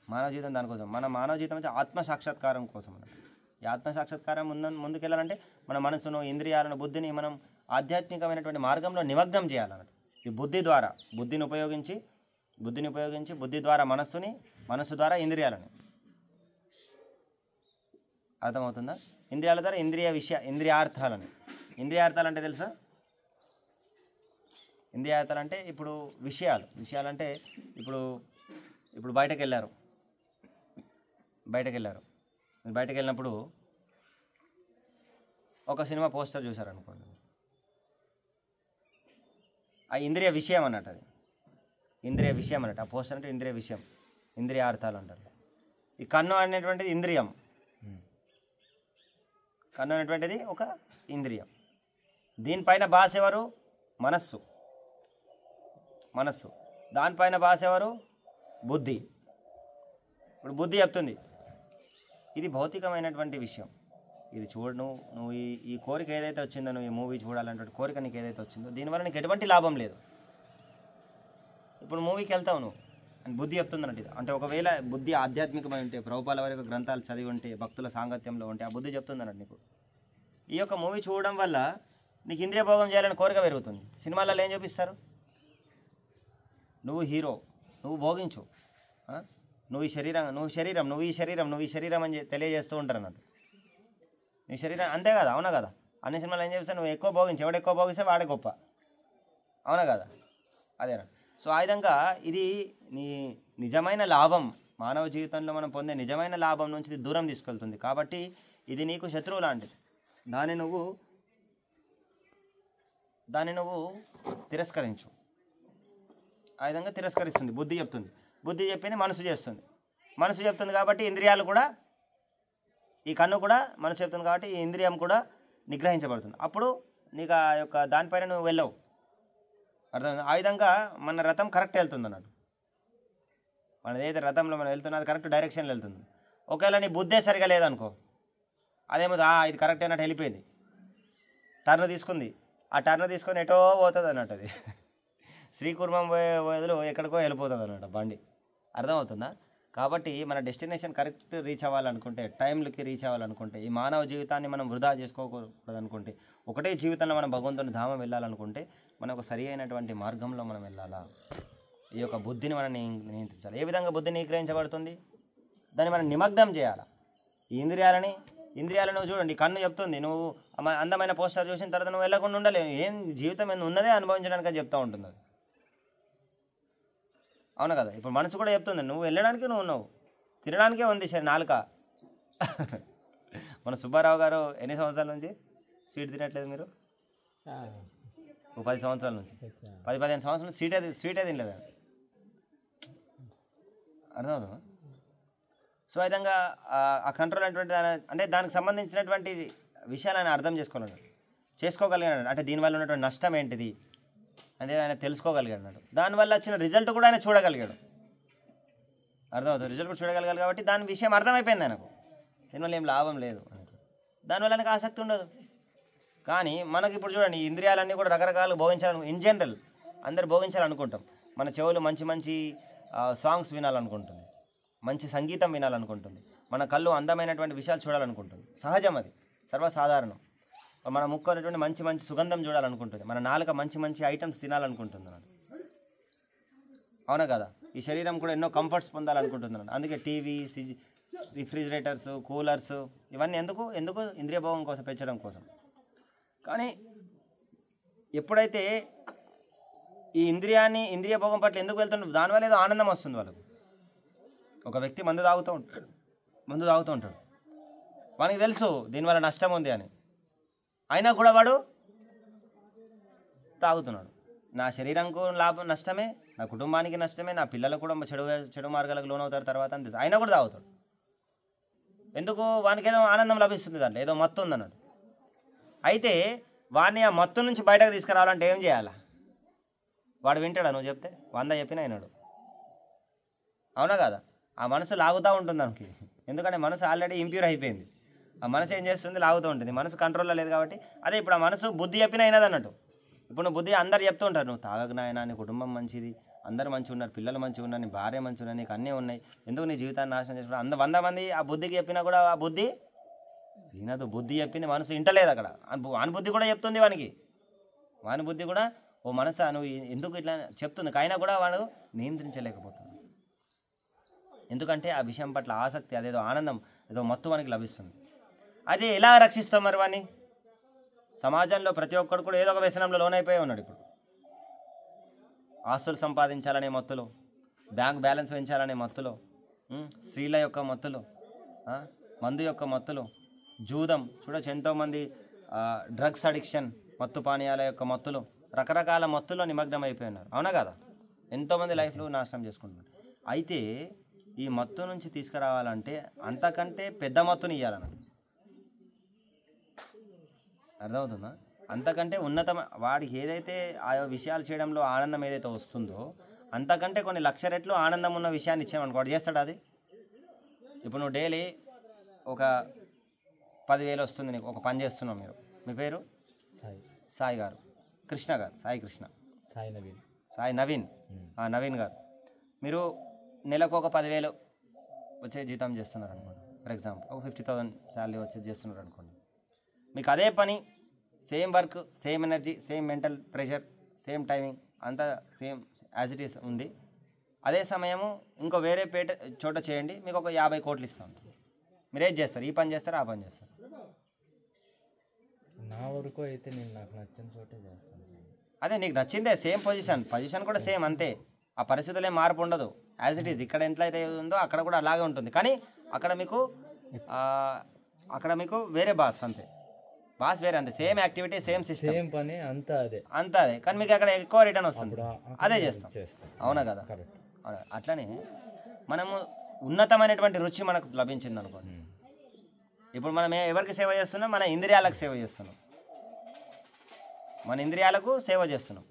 మానవ జీవితం దానికోసం. మానవ జీవితం అంటే ఆత్మ సాక్షాత్కారం కోసం అన్నట్టు. ఈ ఆత్మ సాక్షాత్కారం ముందుకెళ్ళాలంటే మన మనసును, ఇంద్రియాలను, బుద్ధిని మనం ఆధ్యాత్మికమైనటువంటి మార్గంలో నిమగ్నం చేయాలన్నట్టు. ఈ బుద్ధి ద్వారా బుద్ధిని ఉపయోగించి బుద్ధి ద్వారా మనస్సు ద్వారా ఇంద్రియాలని. అర్థమవుతుందా? ఇంద్రియాల ద్వారా ఇంద్రియార్థాలని. ఇంద్రియార్థాలు అంటే తెలుసా? ఇంద్రియార్థాలు అంటే ఇప్పుడు విషయాలంటే ఇప్పుడు బయటకు వెళ్ళారు. మీరు బయటకు వెళ్ళినప్పుడు ఒక సినిమా పోస్టర్ చూసారనుకోండి, ఆ ఇంద్రియ విషయం అన్నట్టు. అది ఇంద్రియ విషయం అన్నట్టు. ఆ పోస్టర్ అంటే ఇంద్రియ విషయం, ఇంద్రియార్థాలు అంటారు. ఈ కన్ను అనేటువంటిది ఇంద్రియం. కన్ను అనేటువంటిది ఒక ఇంద్రియం. దీనిపైన భాష ఎవరు? మనస్సు. దానిపైన భాష ఎవరు? బుద్ధి. ఇప్పుడు బుద్ధి చెప్తుంది ఇది భౌతికమైనటువంటి విషయం, ఇది చూడు, నువ్వు ఈ కోరిక ఏదైతే వచ్చిందో, నువ్వు ఈ మూవీ చూడాలన్నటువంటి కోరిక నీకు ఏదైతే వచ్చిందో దీనివల్ల నీకు ఎటువంటి లాభం లేదు. ఇప్పుడు మూవీకి వెళ్తావు నువ్వు అని బుద్ధి చెప్తుంది అన్నట్టు. అంటే ఒకవేళ బుద్ధి ఆధ్యాత్మికమై ఉంటే, ప్రభుపాల వారి గ్రంథాలు చదివి ఉంటే, భక్తుల సాంగత్యంలో ఉంటే ఆ బుద్ధి చెప్తుంది అన్నట్టు నీకు. ఈ యొక్క మూవీ చూడడం వల్ల నీకు ఇంద్రియ భోగం చేయాలని కోరిక పెరుగుతుంది. సినిమాలలో ఏం చూపిస్తారు? నువ్వు హీరో, నువ్వు భోగించు, నువ్వు ఈ శరీరం అని తెలియజేస్తూ ఉంటారు అన్నట్టు. నీ శరీరం అంతే కదా, అవునా కదా? అన్ని సినిమాలు ఏం చేపిస్తారు? నువ్వు ఎక్కువ భోగించు, ఎవడు ఎక్కువ భోగిస్తే వాడే గొప్ప, అవునా కదా? అదేనా? సో ఆ విధంగా ఇది నీ నిజమైన లాభం, మానవ జీవితంలో మనం పొందే నిజమైన లాభం నుంచి ఇది దూరం తీసుకెళ్తుంది. కాబట్టి ఇది నీకు శత్రువు లాంటిది. దాన్ని నువ్వు తిరస్కరించు. ఆ విధంగా తిరస్కరిస్తుంది బుద్ధి చెప్తుంది. బుద్ధి చెప్పింది మనసు చేస్తుంది. మనసు చెప్తుంది కాబట్టి ఇంద్రియాలు కూడా, ఈ కన్ను కూడా మనసు చెప్తుంది కాబట్టి ఈ ఇంద్రియం కూడా నిగ్రహించబడుతుంది. అప్పుడు నీకు ఆ యొక్క దానిపైన నువ్వు వెళ్ళవు. అర్థమైంది? ఆ విధంగా మన రథం కరెక్ట్ వెళ్తుంది అన్నట్టు. మన ఏదైతే రథంలో మనం వెళ్తున్నా అది కరెక్ట్ డైరెక్షన్లో వెళ్తుంది. ఒకవేళ నీ బుద్ధే సరిగా లేదనుకో, అదేమో ఇది కరెక్ట్ అయినట్టు వెళ్ళిపోయింది, టర్న్ తీసుకుంది, ఆ టర్న్ తీసుకొని ఎటో పోతుంది అన్నట్టు. అది శ్రీకుర్మం పోయే వదిలో ఎక్కడికో వెళ్ళిపోతుంది అన్నమాట బండి. అర్థమవుతుందా? కాబట్టి మన డెస్టినేషన్ కరెక్ట్ రీచ్ అవ్వాలనుకుంటే, టైంలకి రీచ్ అవ్వాలనుకుంటే, ఈ మానవ జీవితాన్ని మనం వృధా చేసుకోకూడదు అనుకుంటే, ఒకటే జీవితంలో మనం భగవంతుని ధామం వెళ్ళాలనుకుంటే మనం ఒక సరి అయినటువంటి మార్గంలో మనం వెళ్ళాలా. ఈ యొక్క బుద్ధిని మనం నియంత్రించాలి. ఏ విధంగా బుద్ధి నిగ్రహించబడుతుంది? దాన్ని మనం నిమగ్నం చేయాలి. ఈ ఇంద్రియాలను చూడండి, కన్ను చెప్తుంది నువ్వు అందమైన పోస్టర్ చూసిన తర్వాత నువ్వు వెళ్ళకుండా ఉండలేవు. ఏం జీవితం ఉన్నదే అనుభవించడానికి అని చెప్తూ ఉంటుంది అది, అవునా కదా? ఇప్పుడు మనసు కూడా చెప్తుంది నువ్వు వెళ్ళడానికి నువ్వు ఉన్నావు, తినడానికే ఉంది సరే నాలుక. మన సుబ్బారావు గారు ఎన్ని సంవత్సరాల నుంచి స్వీట్ తినట్లేదు? మీరు 10 సంవత్సరాల నుంచి, 10-15 సంవత్సరాలు స్వీటే తినలేదు. అర్థమవుతుందా? సో ఆ విధంగా ఆ కంట్రోల్ అనేటువంటి అంటే దానికి సంబంధించినటువంటి విషయాలు ఆయన అర్థం చేసుకోగలిగాడు. అంటే దీనివల్ల ఉన్నటువంటి నష్టం ఏంటిది అంటే ఆయన తెలుసుకోగలిగాడు అన్నాడు. దానివల్ల వచ్చిన రిజల్ట్ కూడా ఆయన చూడగలిగాడు. అర్థమవుతుంది? రిజల్ట్ కూడా చూడగలిగాడు కాబట్టి దాని విషయం అర్థమైపోయింది ఆయనకు. దీనివల్ల ఏం లాభం లేదు అన్నట్టు. దానివల్ల ఆయనకు ఆసక్తి ఉండదు. కానీ మనకి ఇప్పుడు చూడండి, ఇంద్రియాలన్నీ కూడా రకరకాలు ఇన్ జనరల్ అందరు భోగించాలనుకుంటాం. మన చెవులు మంచి మంచి సాంగ్స్ వినాలనుకుంటుంది, మంచి సంగీతం వినాలనుకుంటుంది, మన కళ్ళు అందమైనటువంటి విషయాలు చూడాలనుకుంటుంది. సహజం, అది సర్వసాధారణం. మన ముక్కు అనేటువంటి మంచి మంచి సుగంధం చూడాలనుకుంటుంది, మన నాలుక మంచి మంచి ఐటమ్స్ తినాలనుకుంటుంది. అవునా కదా? ఈ శరీరం కూడా ఎన్నో కంఫర్ట్స్ పొందాలనుకుంటున్నాను. అందుకే టీవీ, రిఫ్రిజిరేటర్స్, కూలర్స్ ఇవన్నీ ఎందుకు ఇంద్రియ భోగం కోసం, పెంచడం కోసం. కానీ ఎప్పుడైతే ఈ ఇంద్రియ భోగం పట్ల ఎందుకు వెళ్తుంటారు? దానివల్ల ఏదో ఆనందం వస్తుంది వాళ్ళకు. ఒక వ్యక్తి మందు తాగుతూ ఉంటాడు, వానికి తెలుసు దీనివల్ల నష్టం ఉంది అని, అయినా కూడా వాడు తాగుతున్నాడు. నా శరీరంకు నష్టమే, నా కుటుంబానికి నష్టమే, నా పిల్లలకు కూడా చెడు మార్గాలకు లోనవుతారు తర్వాత అని తెలుసు, అయినా కూడా తాగుతాడు. ఎందుకు? వానికి ఏదో ఆనందం లభిస్తుంది, దాంట్లో ఏదో మత్తు ఉందన్నది. అయితే వాడిని ఆ మత్తు నుంచి బయటకు తీసుకురావాలంటే ఏం చేయాలా? వాడు వింటాడా? నువ్వు చెప్తే 100 చెప్పినా అయినాడు. అవునా కదా? ఆ మనసు లాగుతూ ఉంటుంది దానికి. ఎందుకంటే మనసు ఆల్రెడీ ఇంప్యూర్ అయిపోయింది. ఆ మనసు ఏం చేస్తుంది? లాగుతూ ఉంటుంది. మనసు కంట్రోల్లో లేదు కాబట్టి. అదే ఇప్పుడు ఆ మనసు బుద్ధి చెప్పినా అయినది అన్నట్టు. ఇప్పుడు నువ్వు బుద్ధి అందరు చెప్తూ ఉంటారు, నువ్వు తాగకు నాయనా, నీ కుటుంబం మంచిది, అందరు మంచిగా ఉన్నారు, పిల్లలు మంచిగా ఉన్నారు, నీ భార్య మంచిగా ఉన్నారు, నీకు అన్నీ ఉన్నాయి, ఎందుకు నీ జీవితాన్ని నాశనం చేసుకుంటారు? 100 మంది ఆ బుద్ధికి చెప్పినా కూడా ఆ బుద్ధి వినదు. బుద్ధి చెప్పింది మనసు వింటలేదు. అక్కడ వాని బుద్ధి కూడా చెప్తుంది వానికి. వాని బుద్ధి కూడా ఓ మనసా నువ్వు ఎందుకు ఇట్లా చెప్తుంది, అయినా కూడా వాడు నియంత్రించలేకపోతున్నాడు. ఎందుకంటే ఆ విషయం పట్ల ఆసక్తి, అదేదో ఆనందం, ఏదో మత్తు వానికి లభిస్తుంది. అది ఎలా రక్షిస్తాం మరి వాడిని? సమాజంలో ప్రతి ఒక్కడు కూడా ఏదో ఒక వ్యసనంలో లోనైపోయి ఉన్నాడు. ఇప్పుడు ఆస్తులు సంపాదించాలనే మత్తులో, బ్యాంక్ బ్యాలెన్స్ పెంచాలనే మత్తులో, స్త్రీల యొక్క మత్తులో, మందు యొక్క మత్తులో, జూదం చూడొచ్చు, ఎంతోమంది డ్రగ్స్ అడిక్షన్, మత్తు పానీయాల యొక్క మత్తులో, రకరకాల మత్తులో నిమగ్నం అయిపోయి ఉన్నారు. అవునా కదా? ఎంతోమంది లైఫ్లో నాశనం చేసుకుంటున్నారు. అయితే ఈ మత్తు నుంచి తీసుకురావాలంటే అంతకంటే పెద్ద మత్తుని ఇవ్వాలన్నమాట. అర్థమవుతుందా? అంతకంటే ఉన్నతమ వాడికి ఏదైతే ఆ విషయాలు చేయడంలో ఆనందం ఏదైతే వస్తుందో అంతకంటే కొన్ని లక్ష రెట్లు ఆనందం ఉన్న విషయాన్ని ఇచ్చామనుకో వాడు చేస్తాడు అది. ఇప్పుడు నువ్వు డైలీ ఒక 10,000 వస్తుంది నీకు, ఒక పని చేస్తున్నావు మీరు, మీ పేరు సాయి గారు, కృష్ణ గారు, సాయి కృష్ణ, సాయి నవీన్ నవీన్ గారు, మీరు నెలకు ఒక 10,000 వచ్చే జీతం చేస్తున్నారు అనుకోండి. ఫర్ ఎగ్జాంపుల్ ఒక 50,000 శాలరీ వచ్చేది చేస్తున్నారు అనుకోండి. మీకు అదే పని, same work, same energy, same mental pressure, same timing అంతా సేమ్ యాజ్ ఇట్ ఈస్ ఉంది. అదే సమయము ఇంకో వేరే చోట చేయండి, మీకు ఒక 50 కోట్లు ఇస్తాం. మీరేం చేస్తారు? ఈ పని చేస్తారు, ఆ పని చేస్తారు. నా వరకు అయితే నేను నాకు నచ్చిన చోటే చేస్తాను. అదే నీకు నచ్చిందే, సేమ్ పొజిషన్ కూడా సేమ్ అంతే. ఆ పరిస్థితులే మార్పు ఉండదు, యాజ్ ఇట్ ఈస్. ఇక్కడ ఎంత అయితే ఉందో అక్కడ కూడా అలాగే ఉంటుంది. కానీ అక్కడ మీకు వేరే బాస్, అంతే. బాస్ వేరే, అంతే. Same activity, same system, same పని, అంతా అదే. కానీ మీకు అక్కడ ఎక్కువ రిటర్న్ వస్తుంది, అదే చేస్తాం. అవునా కదా? అట్లనే మనము ఉన్నతమైనటువంటి రుచి మనకు లభించింది అనుకోండి. ఇప్పుడు మనం ఎవరికి సేవ చేస్తున్నాం? మన ఇంద్రియాలకు సేవ చేస్తున్నాం. మన ఇంద్రియాలకు సేవ చేస్తున్నాం.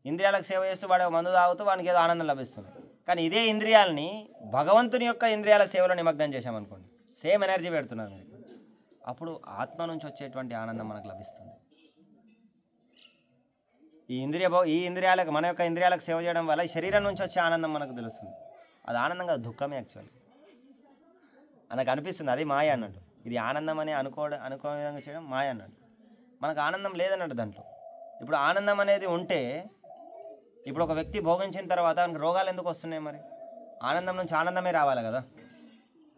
ఇంద్రియాలకు సేవ చేస్తూ వాడు మందు తాగుతూ వానికి ఏదో ఆనందం లభిస్తుంది. కానీ ఇదే ఇంద్రియాలని భగవంతుని యొక్క ఇంద్రియాల సేవలో నిమగ్నం చేశామనుకోండి, సేమ్ ఎనర్జీ పెడుతున్నారు మీరు. అప్పుడు ఆత్మ నుంచి వచ్చేటువంటి ఆనందం మనకు లభిస్తుంది. ఈ ఇంద్రియాలకు, మన యొక్క ఇంద్రియాలకు సేవ చేయడం వల్ల ఈ శరీరం నుంచి వచ్చే ఆనందం మనకు తెలుస్తుంది. అది ఆనందంగా దుఃఖమే యాక్చువల్లీ మనకు అనిపిస్తుంది. అది మాయ అన్నట్టు. ఇది ఆనందం అని అనుకో విధంగా చేయడం మాయ అన్నట్టు. మనకు ఆనందం లేదన్నట్టు దాంట్లో. ఇప్పుడు ఆనందం అనేది ఉంటే, ఇప్పుడు ఒక వ్యక్తి భోగించిన తర్వాత మనకు రోగాలు ఎందుకు వస్తున్నాయి? మరి ఆనందం నుంచి ఆనందమే రావాలి కదా.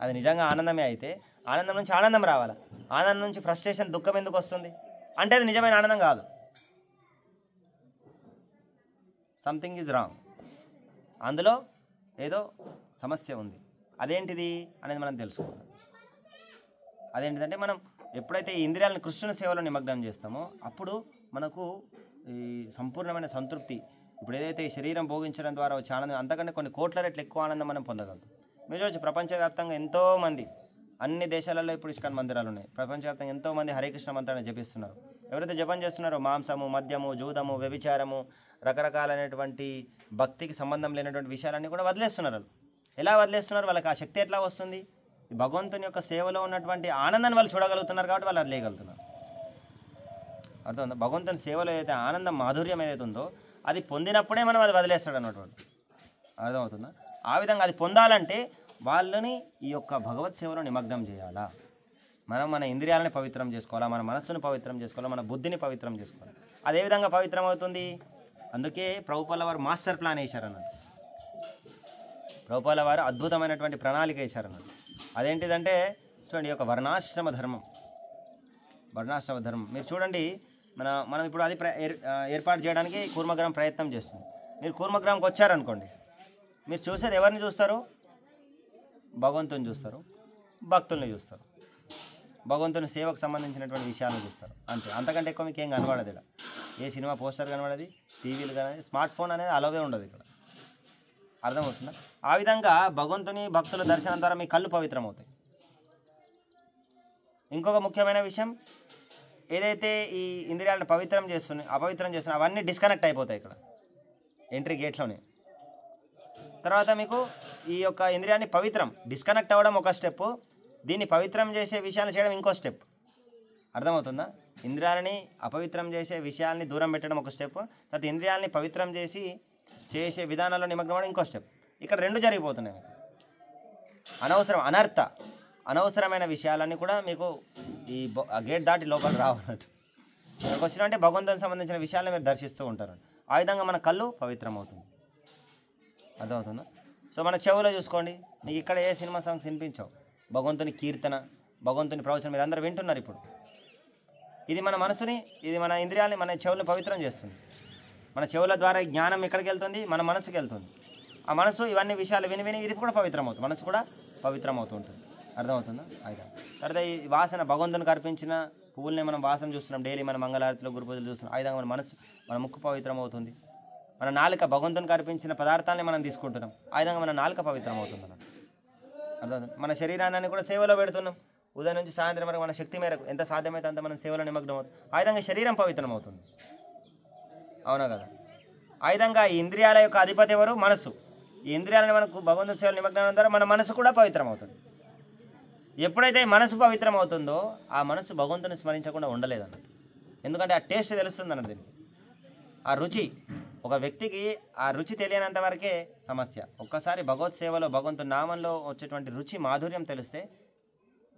అది నిజంగా ఆనందమే అయితే ఆనందం నుంచి ఆనందం రావాలి. ఆనందం నుంచి ఫ్రస్ట్రేషన్, దుఃఖం ఎందుకు వస్తుంది అంటే అది నిజమైన ఆనందం కాదు. సంథింగ్ ఈజ్ రాంగ్, అందులో ఏదో సమస్య ఉంది. అదేంటిది అనేది మనం తెలుసుకోవాలి. అదేంటిదంటే మనం ఎప్పుడైతే ఈ ఇంద్రియాలను కృష్ణుని సేవలో నిమగ్నం చేస్తామో అప్పుడు మనకు ఈ సంపూర్ణమైన సంతృప్తి, ఇప్పుడు ఏదైతే ఈ శరీరం భోగించడం ద్వారా వచ్చే ఆనందం అంతకంటే కొన్ని కోట్ల రెట్లు ఎక్కువ ఆనందం మనం పొందగలుగుతాం. మీరు చూడవచ్చు, ప్రపంచవ్యాప్తంగా ఎంతోమంది, అన్ని దేశాలలో ఇప్పుడు ఇస్కాన్ మందిరాలు ఉన్నాయి. ప్రపంచవ్యాప్తంగా ఎంతోమంది హరే కృష్ణ మంత్రాన్ని జపిస్తున్నారు. ఎవరైతే జపం చేస్తున్నారో మాంసము, మద్యము, జూదము, వ్యభిచారము, రకరకాలైనటువంటి భక్తికి సంబంధం లేనటువంటి విషయాలన్నీ కూడా వదిలేస్తున్నారు. ఎలా వదిలేస్తున్నారు? వాళ్ళకి ఆ శక్తి ఎట్లా వస్తుంది? భగవంతుని యొక్క సేవలో ఉన్నటువంటి ఆనందాన్ని వాళ్ళు చూడగలుగుతున్నారు కాబట్టి వాళ్ళు వదిలేయగలుగుతున్నారు. అర్థం? భగవంతుని సేవలో ఏదైతే ఆనందం, మాధుర్యం ఏదైతే ఉందో అది పొందినప్పుడే మనం అది వదిలేస్తాడు అన్నటువంటి. అర్థమవుతుందా? ఆ విధంగా అది పొందాలంటే వాళ్ళని ఈ యొక్క భగవత్ సేవలో నిమగ్నం చేయాలా. మనం మన ఇంద్రియాలని పవిత్రం చేసుకోవాలా, మన మనస్సును పవిత్రం చేసుకోవాలా, మన బుద్ధిని పవిత్రం చేసుకోవాలి. అదేవిధంగా పవిత్రం అవుతుంది. అందుకే ప్రభుపాల వారు మాస్టర్ ప్లాన్ వేశారన్నట్టు. ప్రభుపాల వారు అద్భుతమైనటువంటి ప్రణాళిక వేశారన్నట్టు. అదేంటిదంటే చూడండి, ఈ యొక్క వర్ణాశ్రమ ధర్మం. మీరు చూడండి, మనం ఇప్పుడు అది ఏర్పాటు చేయడానికి కూర్మగ్రామం ప్రయత్నం చేస్తుంది. మీరు కూర్మగ్రామంకి వచ్చారనుకోండి, మీరు చూసేది ఎవరిని చూస్తారు? భగవంతుని చూస్తారు, భక్తుల్ని చూస్తారు, భగవంతుని సేవకు సంబంధించినటువంటి విషయాలను చూస్తారు. అంతే, అంతకంటే ఎక్కువ మీకు ఏం కనబడదు. ఇక్కడ ఏ సినిమా పోస్టర్ కనబడది, టీవీలు కనబడి, స్మార్ట్ ఫోన్ అనేది అలవే ఉండదు ఇక్కడ. అర్థమవుతుందా? ఆ విధంగా భగవంతుని భక్తుల దర్శనం ద్వారా మీ కళ్ళు పవిత్రం అవుతాయి. ఇంకొక ముఖ్యమైన విషయం, ఏదైతే ఈ ఇంద్రియాలను అపవిత్రం చేస్తున్నాయి అవన్నీ డిస్కనెక్ట్ అయిపోతాయి ఇక్కడ ఎంట్రీ గేట్లోనే. తర్వాత మీకు ఈ యొక్క ఇంద్రియాన్ని డిస్కనెక్ట్ అవ్వడం ఒక స్టెప్, దీన్ని పవిత్రం చేసే విషయాన్ని చేయడం ఇంకో స్టెప్. అర్థమవుతుందా? ఇంద్రియాలని అపవిత్రం చేసే విషయాల్ని దూరం పెట్టడం ఒక స్టెప్, తర్వాత ఇంద్రియాలని పవిత్రం చేసే విధానాల్లో నిమగ్నం అవ్వడం ఇంకో స్టెప్. ఇక్కడ రెండు జరిగిపోతున్నాయి మీకు. అనవసరమైన విషయాలన్నీ కూడా మీకు ఈ గేట్ దాటి లోపల రావాలన్నట్టు. ఇక్కడికి వచ్చినంటే భగవంతునికి సంబంధించిన విషయాలను మీరు దర్శిస్తూ ఉంటారు. ఆ విధంగా మన కళ్ళు పవిత్రమవుతుంది. అర్థమవుతుందా? సో మన చెవులో చూసుకోండి, మీకు ఇక్కడ ఏ సినిమా సాంగ్స్ వినిపించవు, భగవంతుని కీర్తన, భగవంతుని ప్రవచనం మీరు అందరూ వింటున్నారు ఇప్పుడు. ఇది మన మనసుని, ఇది మన ఇంద్రియాలని, మన చెవులను పవిత్రం చేస్తుంది. మన చెవుల ద్వారా జ్ఞానం ఎక్కడికి వెళ్తుంది? మన మనసుకి వెళ్తుంది. ఆ మనసు ఇవన్నీ విషయాలు విని విని ఇది కూడా పవిత్రమవుతుంది, మనసు కూడా పవిత్రమవుతూ ఉంటుంది. అర్థమవుతుందా? అయితే తర్వాత ఈ వాసన, భగవంతునికి అర్పించిన పువ్వుల్ని మనం వాసన చూస్తున్నాం డైలీ, మన మంగళారతిలో గురు పూజలు చూస్తున్నాం. ఆ విధంగా మన మనసు, మన ముక్కు పవిత్రమవుతుంది. మన నాలుక, భగవంతునికి అర్పించిన పదార్థాలని మనం తీసుకుంటున్నాం, ఆ విధంగా మన నాలుక పవిత్రమవుతుంది అన్నమాట. అర్థమవుతుంది? మన శరీరాన్ని కూడా సేవలో పెడుతున్నాం, ఉదయం నుంచి సాయంత్రం వరకు మన శక్తి మేరకు ఎంత సాధ్యమైతే అంత మనం సేవలో నిమగ్నం అవుతుంది. ఆ విధంగా శరీరం పవిత్రమవుతుంది. అవునా కదా? ఆ విధంగా ఈ ఇంద్రియాల యొక్క అధిపతి ఎవరు? మనసు. ఈ ఇంద్రియాలను మనకు భగవంతుని సేవలు నిమగ్నం ద్వారా మన మనసు కూడా పవిత్రమవుతుంది. ఎప్పుడైతే మనసు పవిత్రం అవుతుందో ఆ మనసు భగవంతుని స్మరించకుండా ఉండలేదన్నట్టు. ఎందుకంటే ఆ టేస్ట్ తెలుస్తుంది అన్నట్టు, దీనికి ఆ రుచి. ఒక వ్యక్తికి ఆ రుచి తెలియనంత వరకే సమస్య. ఒక్కసారి భగవత్ సేవలో, భగవంతుని నామంలో వచ్చేటువంటి రుచి, మాధుర్యం తెలిస్తే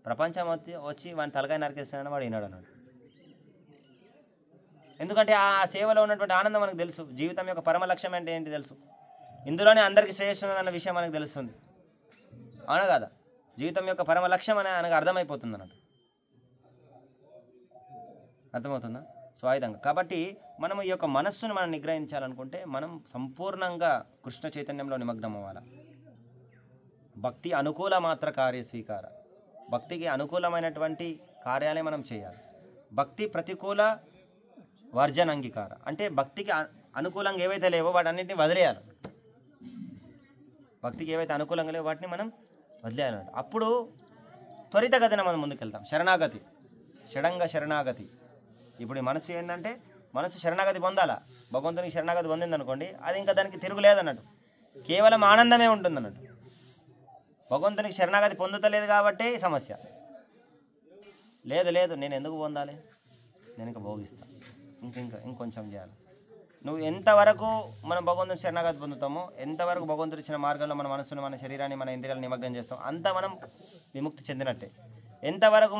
ప్రపంచం వచ్చి వాని తలకాయ నరికేస్తానని వాడు విన్నాడు అన్నాడు. ఎందుకంటే ఆ సేవలో ఉన్నటువంటి ఆనందం మనకు తెలుసు, జీవితం యొక్క పరమ లక్ష్యం అంటే ఏంటి తెలుసు, ఇందులోనే అందరికీ శ్రేయస్సున్నదన్న విషయం మనకు తెలుస్తుంది. అవునా కదా? జీవితం యొక్క పరమ లక్ష్యం అని ఆయనకు అర్థమైపోతుంది అన్నట్టు. అర్థమవుతుందా? సో ఆ విధంగా కాబట్టి మనం ఈ యొక్క మనస్సును మనం నిగ్రహించాలనుకుంటే మనం సంపూర్ణంగా కృష్ణ చైతన్యంలో నిమగ్నం అవ్వాలి. భక్తి అనుకూల మాత్ర కార్య స్వీకార, భక్తికి అనుకూలమైనటువంటి కార్యాలే మనం చేయాలి. భక్తి ప్రతికూల వర్జన అంగీకార, అంటే భక్తికి అనుకూలంగా ఏవైతే లేవో వాటన్నింటినీ వదిలేయాలి. భక్తికి ఏవైతే అనుకూలంగా లేవో వాటిని మనం వదిలేయాలన్నమాట. అప్పుడు త్వరితగతిన మనం ముందుకెళ్తాం. శరణాగతి, షడంగ శరణాగతి. ఇప్పుడు ఈ మనసు ఏంటంటే, మనసు శరణాగతి పొందాలా. భగవంతునికి శరణాగతి పొందిందనుకోండి, అది ఇంకా దానికి తిరుగులేదన్నట్టు, కేవలం ఆనందమే ఉంటుందన్నట్టు. భగవంతునికి శరణాగతి పొందుతలేదు కాబట్టి సమస్య. లేదు నేను ఎందుకు పొందాలి, నేను ఇంకా భోగిస్తాను, ఇంకొంచెం చేయాలి. నువ్వు ఎంతవరకు మనం భగవంతుని శరణాగతి పొందుతామో, ఎంతవరకు భగవంతుడు ఇచ్చిన మార్గంలో మన మనసును, మన శరీరాన్ని, మన ఇంద్రియాలను నిమగ్నం చేస్తాం, అంత మనం విముక్తి చెందినట్టే. ఎంతవరకు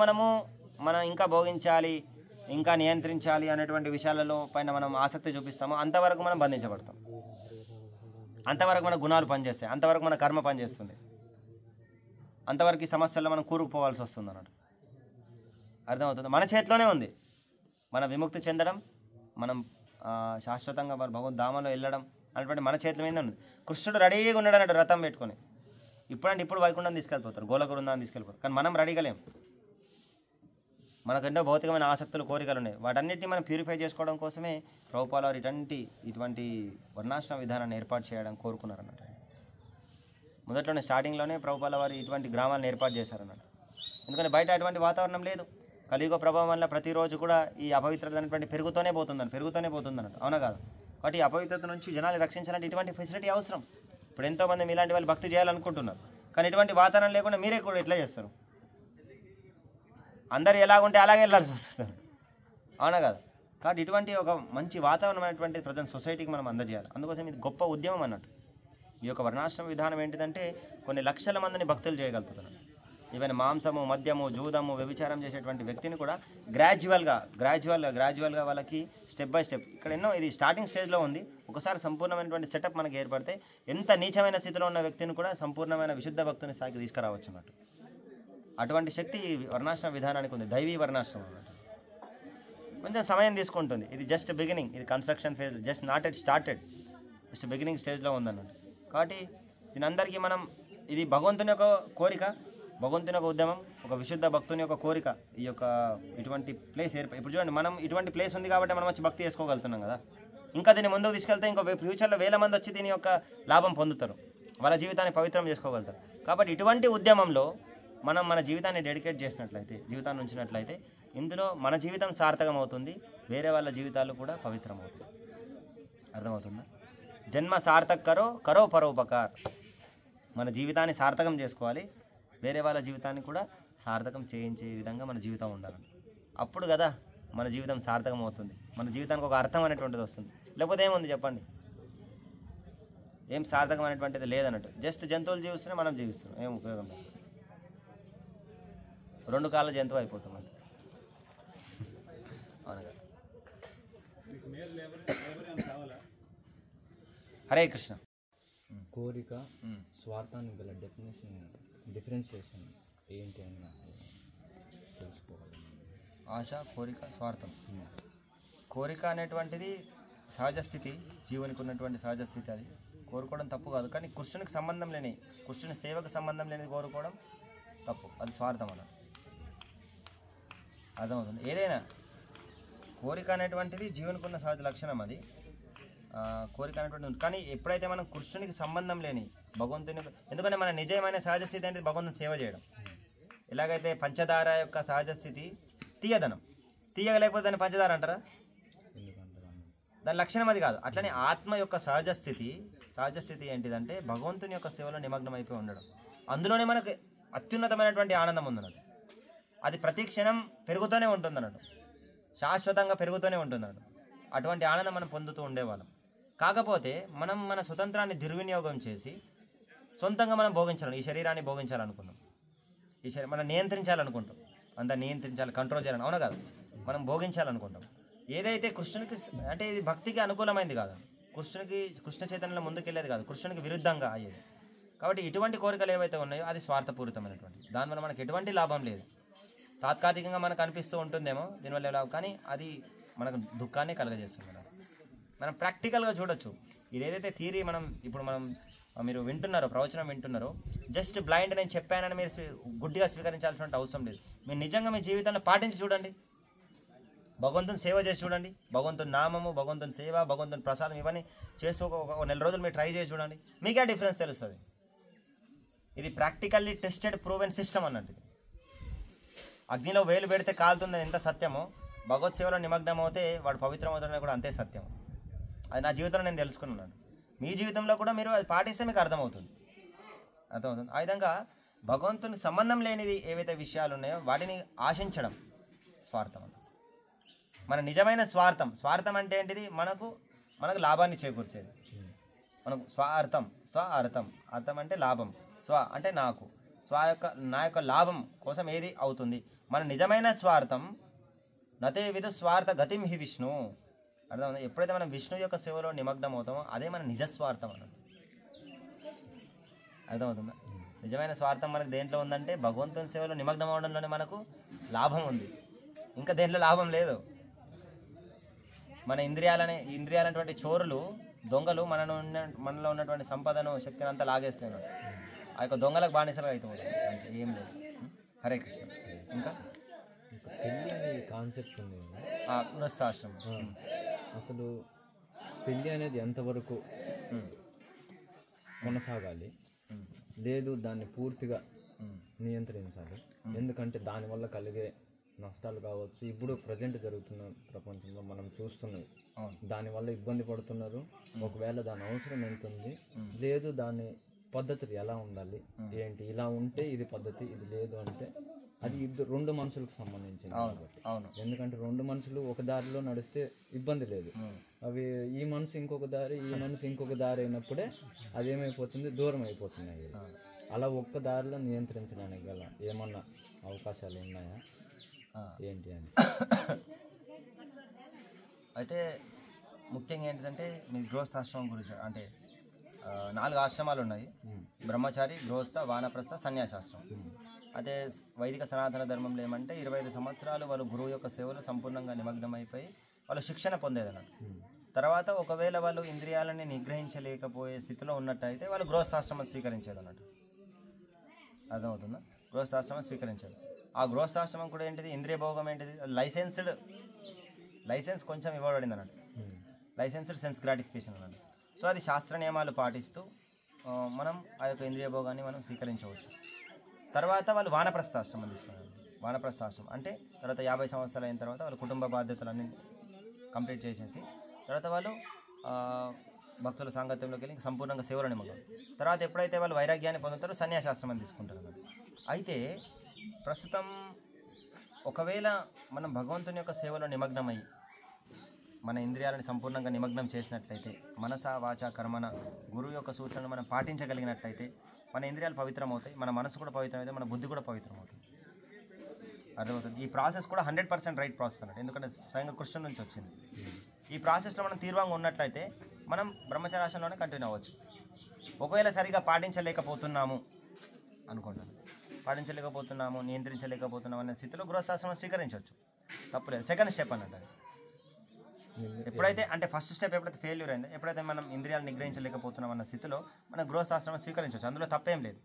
మనం ఇంకా భోగించాలి, ఇంకా నియంత్రించాలి అనేటువంటి విషయాలలో పైన మనం ఆసక్తి చూపిస్తామో అంతవరకు మనం బంధించబడతాం. అంతవరకు మన గుణాలు పనిచేస్తాయి, అంతవరకు మన కర్మ పనిచేస్తుంది, అంతవరకు ఈ సమస్యల్లో మనం కూరుకుపోవాల్సి వస్తుంది అన్నట్టు. అర్థమవుతుంది? మన చేతిలోనే ఉంది మన విముక్తి చెందడం, మనం శాశ్వతంగా మన భగవద్ధామంలో వెళ్ళడం అనేటువంటి మన చేతుల మీద ఉంది. కృష్ణుడు రెడీగా ఉన్నాడు అన్నట్టు రథం పెట్టుకొని. ఇప్పుడు వైకుంఠం తీసుకెళ్ళిపోతారు, గోలోక బృందాన్ని తీసుకెళ్ళిపోతారు. కానీ మనం రెడీగా లేం. మనకు ఎన్నో భౌతికమైన ఆసక్తులు, కోరికలు ఉన్నాయి. వాటన్నిటిని మనం ప్యూరిఫై చేసుకోవడం కోసమే ప్రభుపాల వారు ఇటువంటి వర్ణాశ్రమ విధానాన్ని ఏర్పాటు చేయడం కోరుకున్నారన్నట్టు. మొదట్లోనే స్టార్టింగ్లోనే ప్రభుపాల వారు ఇటువంటి గ్రామాలను ఏర్పాటు చేశారన్నట్టు. ఎందుకంటే బయట అటువంటి వాతావరణం లేదు. కలియుగ ప్రభావం వల్ల ప్రతిరోజు కూడా ఈ అపవిత్రత అనేటువంటి పెరుగుతూనే పోతుంది అన్నట్టు. అవునా కాదు? కాబట్టి ఈ అపవిత్రత నుంచి జనాలు రక్షించాలంటే ఇటువంటి ఫెసిలిటీ అవసరం. ఇప్పుడు ఎంతోమంది మీలాంటి వాళ్ళు భక్తి చేయాలనుకుంటున్నారు, కానీ ఇటువంటి వాతావరణం లేకుండా మీరే కూడా ఎట్లా చేస్తారు? అందరు ఎలాగుంటే అలాగే వెళ్ళాల్సి వస్తుంది. అవునా కాదు? కాబట్టి ఇటువంటి ఒక మంచి వాతావరణం అనేటువంటి ప్రజెంట్ సొసైటీకి మనం అందజేయాలి. అందుకోసం ఇది గొప్ప ఉద్యమం అన్నట్టు. ఈ యొక్క వర్ణాశ్రమ విధానం ఏంటిదంటే కొన్ని లక్షల మందిని భక్తులు చేయగలుగుతున్నారు. ఈవెన్ మాంసము, మద్యము, జూదము, వ్యభిచారం చేసేటువంటి వ్యక్తిని కూడా గ్రాడ్యువల్గా వాళ్ళకి స్టెప్ బై స్టెప్, ఇక్కడ ఎన్నో ఇది స్టార్టింగ్ స్టేజ్లో ఉంది. ఒకసారి సంపూర్ణమైనటువంటి సెటప్ మనకి ఏర్పడితే ఎంత నీచమైన స్థితిలో ఉన్న వ్యక్తిని కూడా సంపూర్ణమైన విశుద్ధ భక్తుని స్థాయికి తీసుకురావచ్చు అన్నట్టు. అటువంటి శక్తి ఈ వర్ణాశ్రమ విధానానికి ఉంది, దైవీ వర్ణాశ్రమం అన్నట్టు. కొంచెం సమయం తీసుకుంటుంది. ఇది జస్ట్ బిగినింగ్, ఇది construction phase, just not at started, just beginning స్టేజ్లో ఉందన్నట్టు. కాబట్టి దీని అందరికీ ఇది భగవంతుని యొక్క కోరిక, భగవంతుని యొక్క ఉద్యమం, ఒక విశుద్ధ భక్తుని యొక్క కోరిక. ఈ యొక్క ఇటువంటి ప్లేస్ ఇప్పుడు చూడండి, మనం ఇటువంటి ప్లేస్ ఉంది కాబట్టి మనం వచ్చి భక్తి చేసుకోగలుగుతున్నాం కదా. ఇంకా దీన్ని ముందుకు తీసుకెళ్తే ఇంకో ఫ్యూచర్లో వేల మంది వచ్చి దీని యొక్క లాభం పొందుతారు, వాళ్ళ జీవితాన్ని పవిత్రం చేసుకోగలుగుతారు. కాబట్టి ఇటువంటి ఉద్యమంలో మనం మన జీవితాన్ని డెడికేట్ చేసినట్లయితే, జీవితాన్ని ఉంచినట్లయితే ఇందులో మన జీవితం సార్థకం అవుతుంది, వేరే వాళ్ళ జీవితాలు కూడా పవిత్రం అవుతుంది. అర్థమవుతుందా? జన్మ సార్థక్ కరో పరోపకార్. మన జీవితాన్ని సార్థకం చేసుకోవాలి, వేరే వాళ్ళ జీవితాన్ని కూడా సార్థకం చేయించే విధంగా మన జీవితం ఉండాలి. అప్పుడు కదా మన జీవితం సార్థకం అవుతుంది, మన జీవితానికి ఒక అర్థం అనేటువంటిది వస్తుంది. లేకపోతే ఏముంది చెప్పండి? ఏం సార్థకం అనేటువంటిది లేదన్నట్టు. జస్ట్ జంతువులు జీవిస్తున్నాం, మనం జీవిస్తున్నాం, ఏం ఉపయోగం లేదు. 2 కాళ్ళ జంతువు అయిపోతాం అంటే. అవును కదా? హరే కృష్ణ. కోరిక స్వార్థానికి గల డిఫరెన్షియేషన్ ఏంటి అని నాకు తెలుసుకోవాలి. ఆశ, కోరిక, స్వార్థం. కోరిక అనేటువంటిది సహజ స్థితి, జీవునికి ఉన్నటువంటి సహజ స్థితి. అది కోరుకోవడం తప్పు కాదు, కానీ కృష్ణునికి సంబంధం లేని, కృష్ణుని సేవకు సంబంధం లేనిది కోరుకోవడం తప్పు, అది స్వార్థం అన్నది. అర్థమవుతుంది. ఏదైనా కోరిక అనేటువంటిది జీవునికి ఉన్న సహజ లక్షణం, అది కోరిక అనేటువంటిది. కానీ ఎప్పుడైతే మనం కృష్ణునికి సంబంధం లేని భగవంతుని, ఎందుకంటే మన నిజమైన సహజ స్థితి అంటే భగవంతుని సేవ చేయడం. ఎలాగైతే పంచదార యొక్క సహజ స్థితి తీయదనం, తీయగలేకపోతే దాన్ని పంచదార అంటారా? దాని లక్షణం అది కాదు. అట్లనే ఆత్మ యొక్క సహజ స్థితి ఏంటిదంటే భగవంతుని యొక్క సేవలో నిమగ్నం అయిపోయి ఉండడం. అందులోనే మనకు అత్యున్నతమైనటువంటి ఆనందం ఉందన్నట్టు. అది ప్రతి క్షణం పెరుగుతూనే ఉంటుందన్నట్టు, శాశ్వతంగా పెరుగుతూనే ఉంటుందన్నట్టు. అటువంటి ఆనందం మనం పొందుతూ ఉండేవాళ్ళం. కాకపోతే మనం మన స్వతంత్రాన్ని దుర్వినియోగం చేసి సొంతంగా మనం భోగించాలి, ఈ శరీరాన్ని భోగించాలనుకున్నాం, ఈ మనం నియంత్రించాలనుకుంటాం, అంతా నియంత్రించాలి, కంట్రోల్ చేయాలని. అవునా కాదు? మనం భోగించాలనుకుంటాం. ఏదైతే కృష్ణునికి అంటే ఇది భక్తికి అనుకూలమైంది కాదు, కృష్ణ చైతన్యంలో ముందుకెళ్ళేది కాదు, కృష్ణునికి విరుద్ధంగా అయ్యేది. కాబట్టి ఇటువంటి కోరికలు ఏవైతే ఉన్నాయో అది స్వార్థపూరితమైనటువంటి, దానివల్ల మనకు ఎటువంటి లాభం లేదు. తాత్కాలికంగా మనకు అనిపిస్తూ ఉంటుందేమో దీనివల్ల లాభం, కానీ అది మనకు దుఃఖాన్ని కలగజేస్తుంది. మనం ప్రాక్టికల్గా చూడొచ్చు. ఇదేదైతే థియరీ మీరు వింటున్నారో, ప్రవచనం వింటున్నారో, జస్ట్ బ్లైండ్ నేను చెప్పానని మీరు గుడ్డిగా స్వీకరించాల్సిన అవసరం లేదు. మీరు నిజంగా మీ జీవితంలో పాటించి చూడండి, భగవంతుని సేవ చేసి చూడండి, భగవంతుని నామము, భగవంతుని సేవ, భగవంతుని ప్రసాదం ఇవన్నీ చేస్తూ ఒక నెల రోజులు మీరు ట్రై చేసి చూడండి, మీకే డిఫరెన్స్ తెలుస్తుంది. ఇది ప్రాక్టికల్లీ టెస్టెడ్ ప్రూవెన్ సిస్టమ్ అన్నట్టు. అగ్నిలో వేలు పెడితే కాలుతుందని ఎంత సత్యమో, భగవత్ సేవలో నిమగ్నం అవుతే వాడు పవిత్రం అవుతాడని కూడా అంతే సత్యం. అది నా జీవితంలో నేను తెలుసుకున్నాను. మీ జీవితంలో కూడా మీరు అది పాటిస్తే మీకు అర్థమవుతుంది. ఆ విధంగా భగవంతుని సంబంధం లేనిది ఏవైతే విషయాలు ఉన్నాయో వాటిని ఆశించడం స్వార్థం అన్న. మన నిజమైన స్వార్థం అంటే ఏంటిది? మనకు లాభాన్ని చేకూర్చేది. మనకు స్వార్థం అర్థం అంటే లాభం, స్వ అంటే నాకు, నా యొక్క లాభం కోసం ఏది అవుతుంది. మన నిజమైన స్వార్థం నతే విధు స్వార్థ గతిం హి విష్ణు. అర్థమవుతుంది. ఎప్పుడైతే మనం విష్ణు యొక్క సేవలో నిమగ్నం అవుతామో అదే మన నిజస్వార్థం అన్నది. అర్థమవుతుందా? నిజమైన స్వార్థం మనకు దేంట్లో ఉందంటే భగవంతుని సేవలో నిమగ్నం అవడంలోనే మనకు లాభం ఉంది, ఇంకా దేంట్లో లాభం లేదు. మన ఇంద్రియాలనేటువంటి చోరులు, దొంగలు మనలో ఉన్నటువంటి సంపదను, శక్తిని అంతా లాగేస్తున్నారు. ఆ యొక్క దొంగలకు బానిసలుగా అవుతుంది, ఏం లేదు. హరే కృష్ణ. ఇంకా పెళ్ళి అనే కాన్సెప్ట్ ఉంది, గృహస్థాశ్రమం. అసలు పెళ్ళి అనేది ఎంతవరకు కొనసాగాలి, లేదు దాన్ని పూర్తిగా నియంత్రించాలి? ఎందుకంటే దానివల్ల కలిగే నష్టాలు కావచ్చు, ఇప్పుడు ప్రజెంట్ జరుగుతున్న ప్రపంచంలో మనం చూస్తున్నది, దానివల్ల ఇబ్బంది పడుతున్నారు. ఒకవేళ దాని అవసరం ఎంత ఉంది, లేదు దాని పద్ధతులు ఎలా ఉండాలి, ఏంటి, ఇలా ఉంటే ఇది పద్ధతి, ఇది లేదు అంటే అది రెండు మనుషులకు సంబంధించింది. ఎందుకంటే రెండు మనుషులు ఒక దారిలో నడిస్తే ఇబ్బంది లేదు. అవి ఈ మనసు ఇంకొక దారి, ఈ మనసు ఇంకొక దారి అయినప్పుడే అదేమైపోతుంది, దూరం అయిపోతున్నాయి. అలా ఒక్క దారిలో నియంత్రించడానికి గల ఏమన్నా అవకాశాలు ఉన్నాయా ఏంటి అని? అయితే ముఖ్యంగా ఏంటంటే మీ గృహస్థాశ్రమం గురించి, అంటే 4 ఆశ్రమాలు ఉన్నాయి: బ్రహ్మచారి, గృహస్థ, వానప్రస్థ, సన్యాసాశ్రమం. అయితే వైదిక సనాతన ధర్మంలో ఏమంటే 25 సంవత్సరాలు వాళ్ళు గురువు యొక్క సేవలు సంపూర్ణంగా నిమగ్నం అయిపోయి వాళ్ళు శిక్షణ పొందేదన్నట్టు. తర్వాత ఒకవేళ వాళ్ళు ఇంద్రియాలని నిగ్రహించలేకపోయే స్థితిలో ఉన్నట్టయితే వాళ్ళు గృహస్థాశ్రమం స్వీకరించేది అన్నట్టు. అర్థమవుతుందా? గృహస్థాశ్రమం స్వీకరించేది. ఆ గృహస్థాశ్రమం కూడా ఏంటిది, ఇంద్రియ భోగం ఏంటిది, లైసెన్స్ కొంచెం ఇవ్వబడింది అన్నట్టు, లైసెన్స్డ్ సెన్స్ గ్రాటిఫికేషన్ అన్నట్టు. సో అది శాస్త్ర నియమాలు పాటిస్తూ మనం ఆ యొక్క ఇంద్రియ భోగాన్ని మనం స్వీకరించవచ్చు. తర్వాత వాళ్ళు వానప్రస్థాశ్రమం తీసుకున్నారు. వానప్రస్థాశ్రమం అంటే తర్వాత 50 సంవత్సరాలు అయిన తర్వాత వాళ్ళు కుటుంబ బాధ్యతలన్నీ కంప్లీట్ చేసేసి తర్వాత వాళ్ళు భక్తుల సాంగత్యంలోకి వెళ్ళి సంపూర్ణంగా సేవలో నిమగ్నం. తర్వాత ఎప్పుడైతే వాళ్ళు వైరాగ్యాన్ని పొందుతారో సన్యాసాశ్రమం తీసుకుంటారు అన్నమాట. అయితే ప్రస్తుతం ఒకవేళ మనం భగవంతుని యొక్క సేవలో నిమగ్నమై మన ఇంద్రియాలను సంపూర్ణంగా నిమగ్నం చేసినట్లయితే, మనస వాచ కర్మన గురువు యొక్క సూచనలు మనం పాటించగలిగినట్లయితే మన ఇంద్రియాలు పవిత్రం అవుతాయి, మన మనసు కూడా పవిత్రమైతే, మన బుద్ధి కూడా పవిత్రం అవుతుంది. అర్థమవుతుంది. ఈ ప్రాసెస్ కూడా 100% రైట్ ప్రాసెస్ అన్నట్టు, ఎందుకంటే స్వయంగా కృష్ణుడి నుంచి వచ్చింది. ఈ ప్రాసెస్లో మనం తీవ్రంగా ఉన్నట్లయితే మనం బ్రహ్మచర్యాశ్రమంలోనే కంటిన్యూ అవ్వచ్చు. ఒకవేళ సరిగా పాటించలేకపోతున్నాము అనుకుంటాను, పాటించలేకపోతున్నాము, నియంత్రించలేకపోతున్నాము అనే స్థితిలో గృహస్థాశ్రమం స్వీకరించవచ్చు, తప్పులేదు. సెకండ్ స్టెప్ అన్నట్టు. ఎప్పుడైతే అంటే ఫస్ట్ స్టెప్ ఎప్పుడైతే ఫెయిల్యూర్ అయిందో, ఎప్పుడైతే మనం ఇంద్రియాలు నిగ్రహించలేకపోతున్నాం అన్న స్థితిలో మనం గృహస్థాశ్రమం స్వీకరించవచ్చు. అందులో తప్పేం లేదు,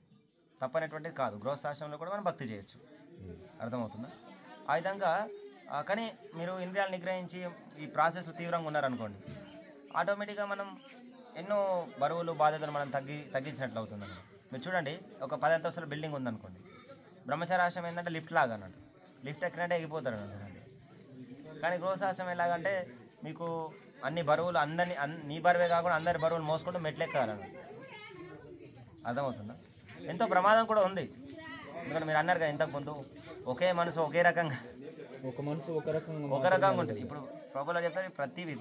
తప్పనేటువంటిది కాదు. గృహస్థాశ్రమంలో కూడా మనం భక్తి చేయొచ్చు. అర్థమవుతుందా? ఆ విధంగా కానీ మీరు ఇంద్రియాలు నిగ్రహించి ఈ ప్రాసెస్ తీవ్రంగా ఉన్నారనుకోండి, ఆటోమేటిక్గా మనం ఎన్నో బరువులు బాధ్యతలు మనం తగ్గించినట్లు అవుతుందండి. మీరు చూడండి, ఒక 10 అంతస్తుల బిల్డింగ్ ఉందనుకోండి, బ్రహ్మచర్యాశ్రమం ఏంటంటే లిఫ్ట్ లాగా అన్నట్టు, లిఫ్ట్ ఎక్కినట్టే ఎగిపోతారు అన్నట్టు. కానీ గృహస్థాశ్రమం ఎలాగంటే మీకు అన్ని బరువులు నీ బరువే కాకుండా అందరి బరువులు మోసుకుంటూ మెట్లెక్కాలన్నట్టు. అర్థమవుతుందా? ఎంతో ప్రమాదం కూడా ఉంది. ఎందుకంటే మీరు అన్నారు కదా ఇంతకుముందు, ఒకే మనసు ఒకే రకంగా, ఒక మనసు ఒక రకంగా ఉంటుంది. ఇప్పుడు ప్రభుత్వం చెప్పారు,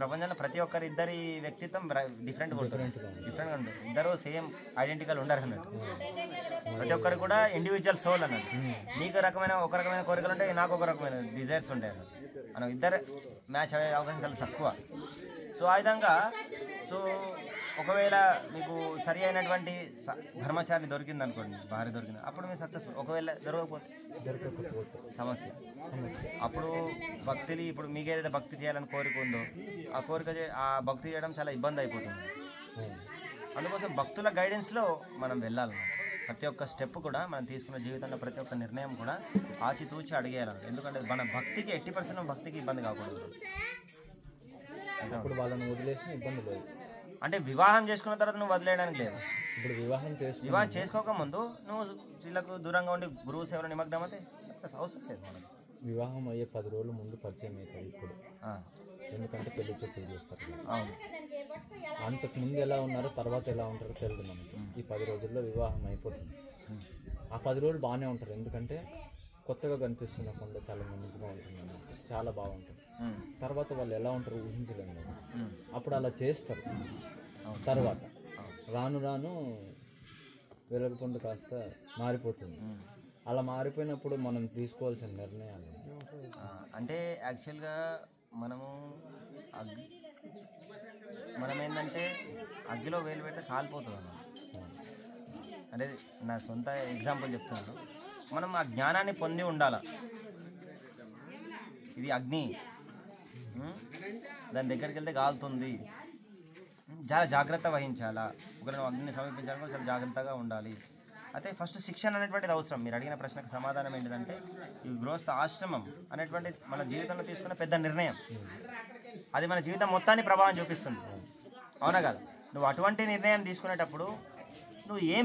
ప్రపంచంలో ప్రతి ఒక్కరి ఇద్దరి వ్యక్తిత్వం డిఫరెంట్గా ఉంటుంది. ఇద్దరు సేమ్ ఐడెంటికల్ ఉండరు అన్నట్టు. ప్రతి ఒక్కరు కూడా ఇండివిజువల్ సోల్ అన్నట్టు. నీకు ఒక రకమైన కోరికలు ఉంటాయి, నాకు ఒక రకమైన డిజైర్స్ ఉంటాయి అన్నట్టు. మనం ఇద్దరు మ్యాచ్ అయ్యే అవకాశం చాలా తక్కువ. సో ఆ విధంగా ఒకవేళ మీకు సరి అయినటువంటి ధర్మచారి దొరికింది అనుకోండి, భార్య దొరికింది, అప్పుడు మీరు సక్సెస్ఫుల్. ఒకవేళ దొరకకపోతే సమస్య. అప్పుడు భక్తిని, ఇప్పుడు మీకు ఏదైతే భక్తి చేయాలని కోరిక ఉందో ఆ భక్తి చేయడం చాలా ఇబ్బంది అయిపోతుంది. అందుకోసం భక్తుల గైడెన్స్లో మనం వెళ్ళాలి. ప్రతి ఒక్క స్టెప్ కూడా మనం తీసుకున్న జీవితంలో ప్రతి ఒక్క నిర్ణయం కూడా ఆచితూచి అడిగేయాలి. ఎందుకంటే మన భక్తికి 80% భక్తికి ఇబ్బంది కాకూడదు. ఇప్పుడు వాళ్ళని వదిలేసిన ఇబ్బంది లేదు. అంటే వివాహం చేసుకున్న తర్వాత నువ్వు వదిలేయడానికి లేదు. ఇప్పుడు వివాహం చేసుకోకముందు నువ్వు వీళ్ళకు దూరంగా ఉండి గురువు సేవలో నిమగ్నం అయితే అవసరం లేదు. మనకు వివాహం అయ్యే 10 రోజుల ముందు పరిచయం అవుతుంది ఇప్పుడు. ఎందుకంటే పెళ్లి చూపులు చూస్తారు. అవును, అంతకు ముందు ఎలా ఉన్నారో తర్వాత ఎలా ఉంటారో తెలియదు మనకి. ఈ 10 రోజుల్లో వివాహం అయిపోతుంది. ఆ 10 రోజులు బాగానే ఉంటారు, ఎందుకంటే కొత్తగా కనిపిస్తున్న కొండ చాలా మంచిగా ఉంటుంది అన్నమాట, చాలా బాగుంటుంది. తర్వాత వాళ్ళు ఎలా ఉంటారో ఊహించలేము. అప్పుడు అలా చేస్తారు. తర్వాత రాను రాను వెలుగుపండు కాస్త మారిపోతుంది. అలా మారిపోయినప్పుడు మనం తీసుకోవాల్సిన నిర్ణయాలు అంటే యాక్చువల్గా మనం ఏంటంటే అగ్గిలో వేలు పెడితే కాలిపోతుంది అన్నమాట. అంటే నా సొంత ఎగ్జాంపుల్ చెప్తున్నాను. మనం ఆ జ్ఞానాన్ని పొంది ఉండాలి. ఇది అగ్ని, దాని దగ్గరికి వెళ్తే కాలుతుంది, చాలా జాగ్రత్త వహించాలా. ఒకరిని అగ్నిని సమీపించాలని చాలా జాగ్రత్తగా ఉండాలి. అయితే ఫస్ట్ శిక్షణ అనేటువంటిది అవసరం. మీరు అడిగిన ప్రశ్నకు సమాధానం ఏంటిదంటే, ఈ గృహస్థ ఆశ్రమం అనేటువంటిది మన జీవితంలో తీసుకున్న పెద్ద నిర్ణయం. అది మన జీవితం మొత్తాన్ని ప్రభావం చూపిస్తుంది, అవునా కదా? నువ్వు అటువంటి నిర్ణయం తీసుకునేటప్పుడు నువ్వు ఏ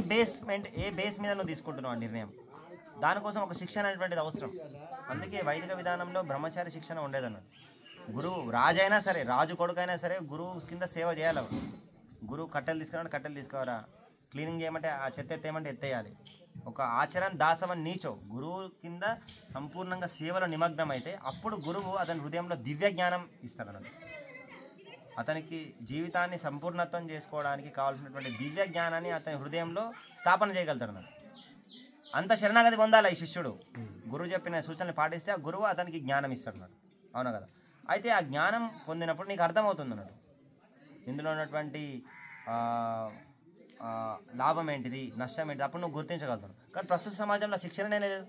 బేస్ మీద నువ్వు తీసుకుంటున్నావు ఆ నిర్ణయం, దానికోసం ఒక శిక్షణ అనేటువంటిది అవసరం. అందుకే వైదిక విధానంలో బ్రహ్మచారి శిక్షణ ఉండేదన్నట్టు. గురువు రాజైనా సరే, రాజు కొడుకైనా సరే గురువు కింద సేవ చేయాలి. గురువు కట్టెలు తీసుకురామంటే కట్టెలు తీసుకోరా, క్లీనింగ్ చేయమంటే ఆ చెత్త ఎత్తేయమంటే ఎత్తేయాలి. ఒక ఆచరణ దాసవన్ నీచో, గురువు కింద సంపూర్ణంగా సేవలో నిమగ్నం అయితే అప్పుడు గురువు అతని హృదయంలో దివ్య జ్ఞానం ఇస్తాడన్నట్టు. అతనికి జీవితాన్ని సంపూర్ణత్వం చేసుకోవడానికి కావాల్సినటువంటి దివ్య జ్ఞానాన్ని అతని హృదయంలో స్థాపన చేయగలుగుతాడు అన్నట్టు. అంత శరణాగతి పొందాలి ఈ శిష్యుడు. గురువు చెప్పిన సూచనలు పాటిస్తే ఆ గురువు అతనికి జ్ఞానం ఇస్తాడు అన్నట్టు, అవునా కదా? అయితే ఆ జ్ఞానం పొందినప్పుడు నీకు అర్థమవుతుంది అన్నట్టు ఇందులో ఉన్నటువంటి లాభం ఏంటిది, నష్టం ఏంటిది, అప్పుడు నువ్వు గుర్తించగలుగుతావు. కానీ ప్రస్తుత సమాజంలో శిక్షణనే లేదు.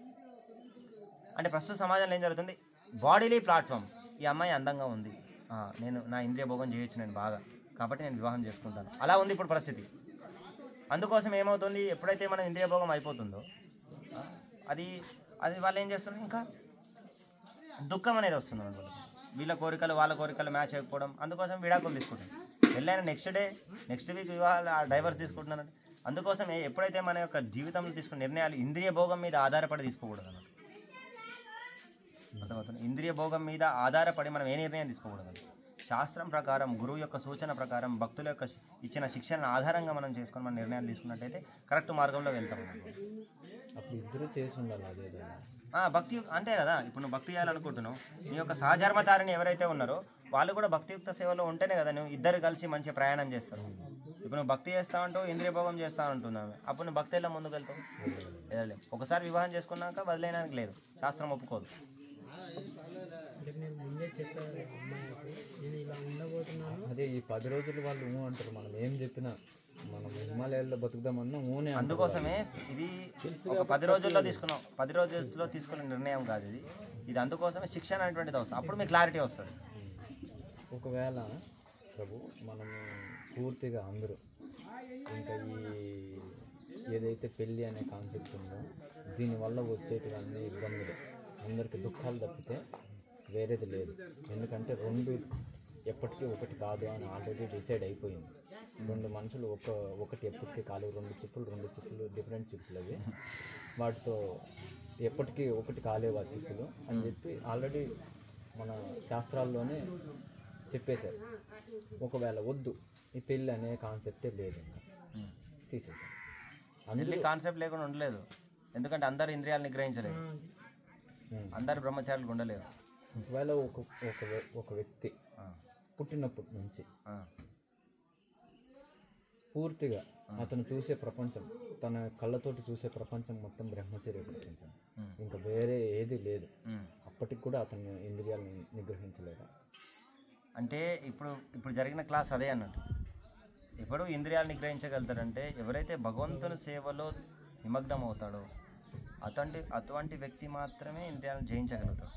అంటే ప్రస్తుత సమాజంలో ఏం జరుగుతుంది, బాడీలీ ప్లాట్ఫామ్. ఈ అమ్మాయి అందంగా ఉంది, నేను నా ఇంద్రియ భోగం చేయొచ్చు నేను బాగా, కాబట్టి నేను వివాహం చేసుకుంటాను, అలా ఉంది ఇప్పుడు పరిస్థితి. అందుకోసం ఏమవుతుంది, ఎప్పుడైతే మనం ఇంద్రియ భోగం అయిపోతుందో అది వాళ్ళు ఏం చేస్తున్నారు, ఇంకా దుఃఖం అనేది వస్తుంది అనుకుంటున్నారు. వీళ్ళ కోరికలు వాళ్ళ కోరికలు మ్యాచ్ అయిపోవడం, అందుకోసం విడాకులు తీసుకుంటారు. వెళ్ళైనా నెక్స్ట్ వీక్ డైవర్స్ తీసుకుంటున్నారండి. అందుకోసం ఎప్పుడైతే మన యొక్క జీవితంలో తీసుకున్న నిర్ణయాలు ఇంద్రియ భోగం మీద ఆధారపడి తీసుకోకూడదు అన్నమాట. అర్థమవుతుంది? ఇంద్రియ భోగం మీద ఆధారపడి మనం ఏ నిర్ణయం తీసుకోకూడదు. శాస్త్రం ప్రకారం, గురువు యొక్క సూచన ప్రకారం, భక్తుల యొక్క ఇచ్చిన శిక్షణ ఆధారంగా మనం చేసుకొని మన నిర్ణయాలు తీసుకున్నట్టయితే కరెక్ట్ మార్గంలో వెళ్తాం. అప్పుడు ఇద్దరు చేసి ఉండాలి అదే భక్తి అంతే కదా. ఇప్పుడు నువ్వు భక్తి చేయాలనుకుంటున్నావు, నీ యొక్క సహధర్మతారిని ఎవరైతే ఉన్నారో వాళ్ళు కూడా భక్తియుక్త సేవలో ఉంటేనే కదా నువ్వు ఇద్దరు కలిసి మంచి ప్రయాణం చేస్తారు. ఇప్పుడు నువ్వు భక్తి చేస్తావంటూ ఇంద్రియ భోగం చేస్తావంటున్నావు, అప్పుడు నువ్వు భక్తి ఎలా ముందుకు వెళ్తావు? వెళ్ళలేవు. ఒకసారి వివాహం చేసుకున్నాక వదిలేయడానికి లేదు, శాస్త్రం ఒప్పుకోదు. అంటే మీరు ముందే చెప్పారు అమ్మాయికి నేను ఇలా ఉండబోతున్నాను. అదే ఈ 10 రోజులు వాళ్ళు ఊ అంటారు, మనం ఏం చెప్పినా మనం హిమాలయాల్లో బతుకుదామన్నా ఊనే అంటారు. అందుకోసమే ఇది ఒక 10 రోజుల్లో తీసుకున్నాం, 10 రోజుల్లో తీసుకునే నిర్ణయం కాదు ఇది. ఇది అందుకోసమే శిక్షణ అనేటువంటిది అవసరం. అప్పుడు మీకు క్లారిటీ వస్తుంది. ఒకవేళ ప్రభు మనము పూర్తిగా అందరూ ఇంకా ఏదైతే పెళ్ళి అనే కాన్సెప్ట్ ఉందో దీనివల్ల వచ్చేటివన్నీ ఇబ్బందులు, అందరికి దుఃఖాలు తప్పితే వేరేది లేదు. ఎందుకంటే రెండు ఎప్పటికీ ఒకటి కాదు అని ఆల్రెడీ డిసైడ్ అయిపోయింది. రెండు మనుషులు ఒకటి ఎప్పటికీ కాదు, రెండు చిప్పులు డిఫరెంట్ చిప్పులు అవి, వాటితో ఎప్పటికీ ఒకటి కాలేవు ఆ చిప్పులు అని చెప్పి ఆల్రెడీ మన శాస్త్రాల్లోనే చెప్పేశారు. ఒకవేళ వద్దు ఈ పెళ్ళి అనే కాన్సెప్టే లేదు, తీసేసాం. పెళ్లి కాన్సెప్ట్ లేకుండా ఉండలేదు. ఎందుకంటే అందరు ఇంద్రియాలు నిగ్రహించలేదు, అందరు బ్రహ్మచారులు ఉండలేరు. ఒకవేళ ఒక వ్యక్తి పుట్టినప్పటి నుంచి పూర్తిగా అతను చూసే ప్రపంచం, తన కళ్ళతోటి చూసే ప్రపంచం మొత్తం బ్రహ్మచర్య ప్రపంచం, ఇంకా వేరే ఏది లేదు, అప్పటికి కూడా అతను ఇంద్రియాలను నిగ్రహించలేదా? అంటే ఇప్పుడు జరిగిన క్లాస్ అదే అన్నట్టు. ఇప్పుడు ఇంద్రియాలు నిగ్రహించగలుగుతారంటే ఎవరైతే భగవంతుని సేవలో నిమగ్నం అవుతాడో అటువంటి వ్యక్తి మాత్రమే ఇంద్రియాలను జయించగలుగుతాడు.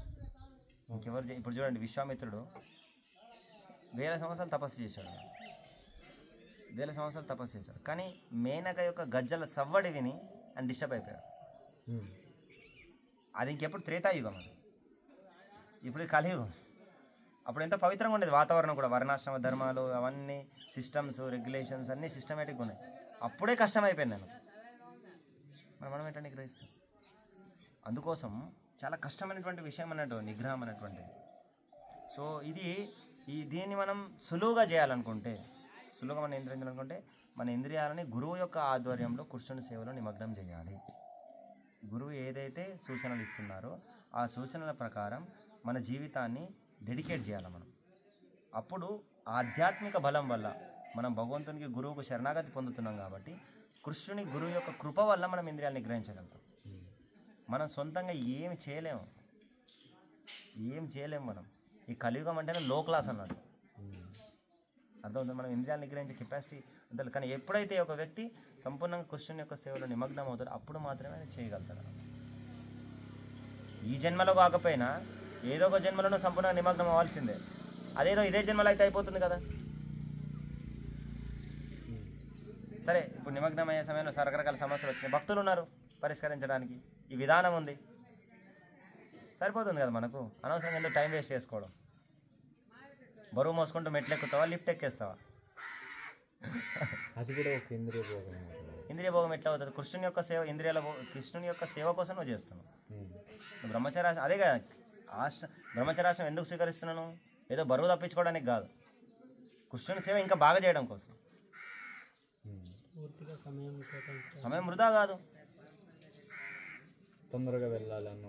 ఇంకెవరు ఇప్పుడు చూడండి, విశ్వామిత్రుడు వేల సంవత్సరాలు తపస్సు చేశాడు. కానీ మేనక యొక్క గజ్జల సవ్వడి విని అని డిస్టర్బ్ అయిపోయాడు. అది ఇంకెప్పుడు త్రేతాయుగం, అది ఇప్పుడు కలియుగం. అప్పుడు ఎంతో పవిత్రంగా ఉండేది వాతావరణం కూడా, వర్ణాశ్రమ ధర్మాలు అవన్నీ సిస్టమ్స్ రెగ్యులేషన్స్ అన్నీ సిస్టమేటిక్గా ఉన్నాయి. అప్పుడే కష్టం అయిపోయింది నేను మనం ఎట్లా నిగ్రహిస్తాం. అందుకోసం చాలా కష్టమైనటువంటి విషయం అన్నట్టు నిగ్రహం అనేటువంటిది. సో దీన్ని మనం సులువుగా చేయాలనుకుంటే, సులువుగా మనం ఏం చేయాలనుకుంటే మన ఇంద్రియాలని గురువు యొక్క ఆధ్వర్యంలో కృష్ణుని సేవలో నిమగ్నం చేయాలి. గురువు ఏదైతే సూచనలు ఇస్తున్నారో ఆ సూచనల ప్రకారం మన జీవితాన్ని డెడికేట్ చేయాలి మనం. అప్పుడు ఆధ్యాత్మిక బలం వల్ల మనం భగవంతునికి గురువుకు శరణాగతి పొందుతున్నాం కాబట్టి కృష్ణుని గురువు యొక్క కృప వల్ల మనం ఇంద్రియాలు నిగ్రహించగలుగుతాం. మనం సొంతంగా ఏం చేయలేము మనం. ఈ కలియుగం అంటేనే లో క్లాస్ అన్నట్టు, అర్థమవుతుంది. మనం ఇంద్రియాలు నిగ్రహించే కెపాసిటీ అంతే. కానీ ఎప్పుడైతే ఒక వ్యక్తి సంపూర్ణంగా కృష్ణుని యొక్క సేవలో నిమగ్నం అవుతాడో అప్పుడు మాత్రమే ఆయన చేయగలుగుతాడు. ఈ జన్మలో కాకపోయినా ఏదో ఒక జన్మలోనూ సంపూర్ణంగా నిమగ్నం అవ్వాల్సిందే. అదేదో ఇదే జన్మలో అయితే అయిపోతుంది కదా. సరే, ఇప్పుడు నిమగ్నం అయ్యే సమయంలో రకరకాల సమస్యలు వచ్చినాయి, భక్తులు ఉన్నారు పరిష్కరించడానికి, ఈ విధానం ఉంది, సరిపోతుంది కదా మనకు. అనవసరంగా ఎందుకు టైం వేస్ట్ చేసుకోవడం. బరువు మోసుకుంటూ మెట్లు ఎక్కుతావా, లిఫ్ట్ ఎక్కేస్తావా? అది కూడా ఒక ఇంద్రియ భోగం ఎట్లా అవుతుంది? కృష్ణుని యొక్క సేవ, కృష్ణుని యొక్క సేవ కోసం నువ్వు చేస్తున్నావు. బ్రహ్మచర్యాశ్రమం అదే కదా. బ్రహ్మచర్యాశ్రమం ఎందుకు స్వీకరిస్తున్నాను? ఏదో బరువు తప్పించుకోవడానికి కాదు, కృష్ణుని సేవ ఇంకా బాగా చేయడం కోసం. సమయం వృధా కాదు, తొందరగా వెళ్ళాలన్న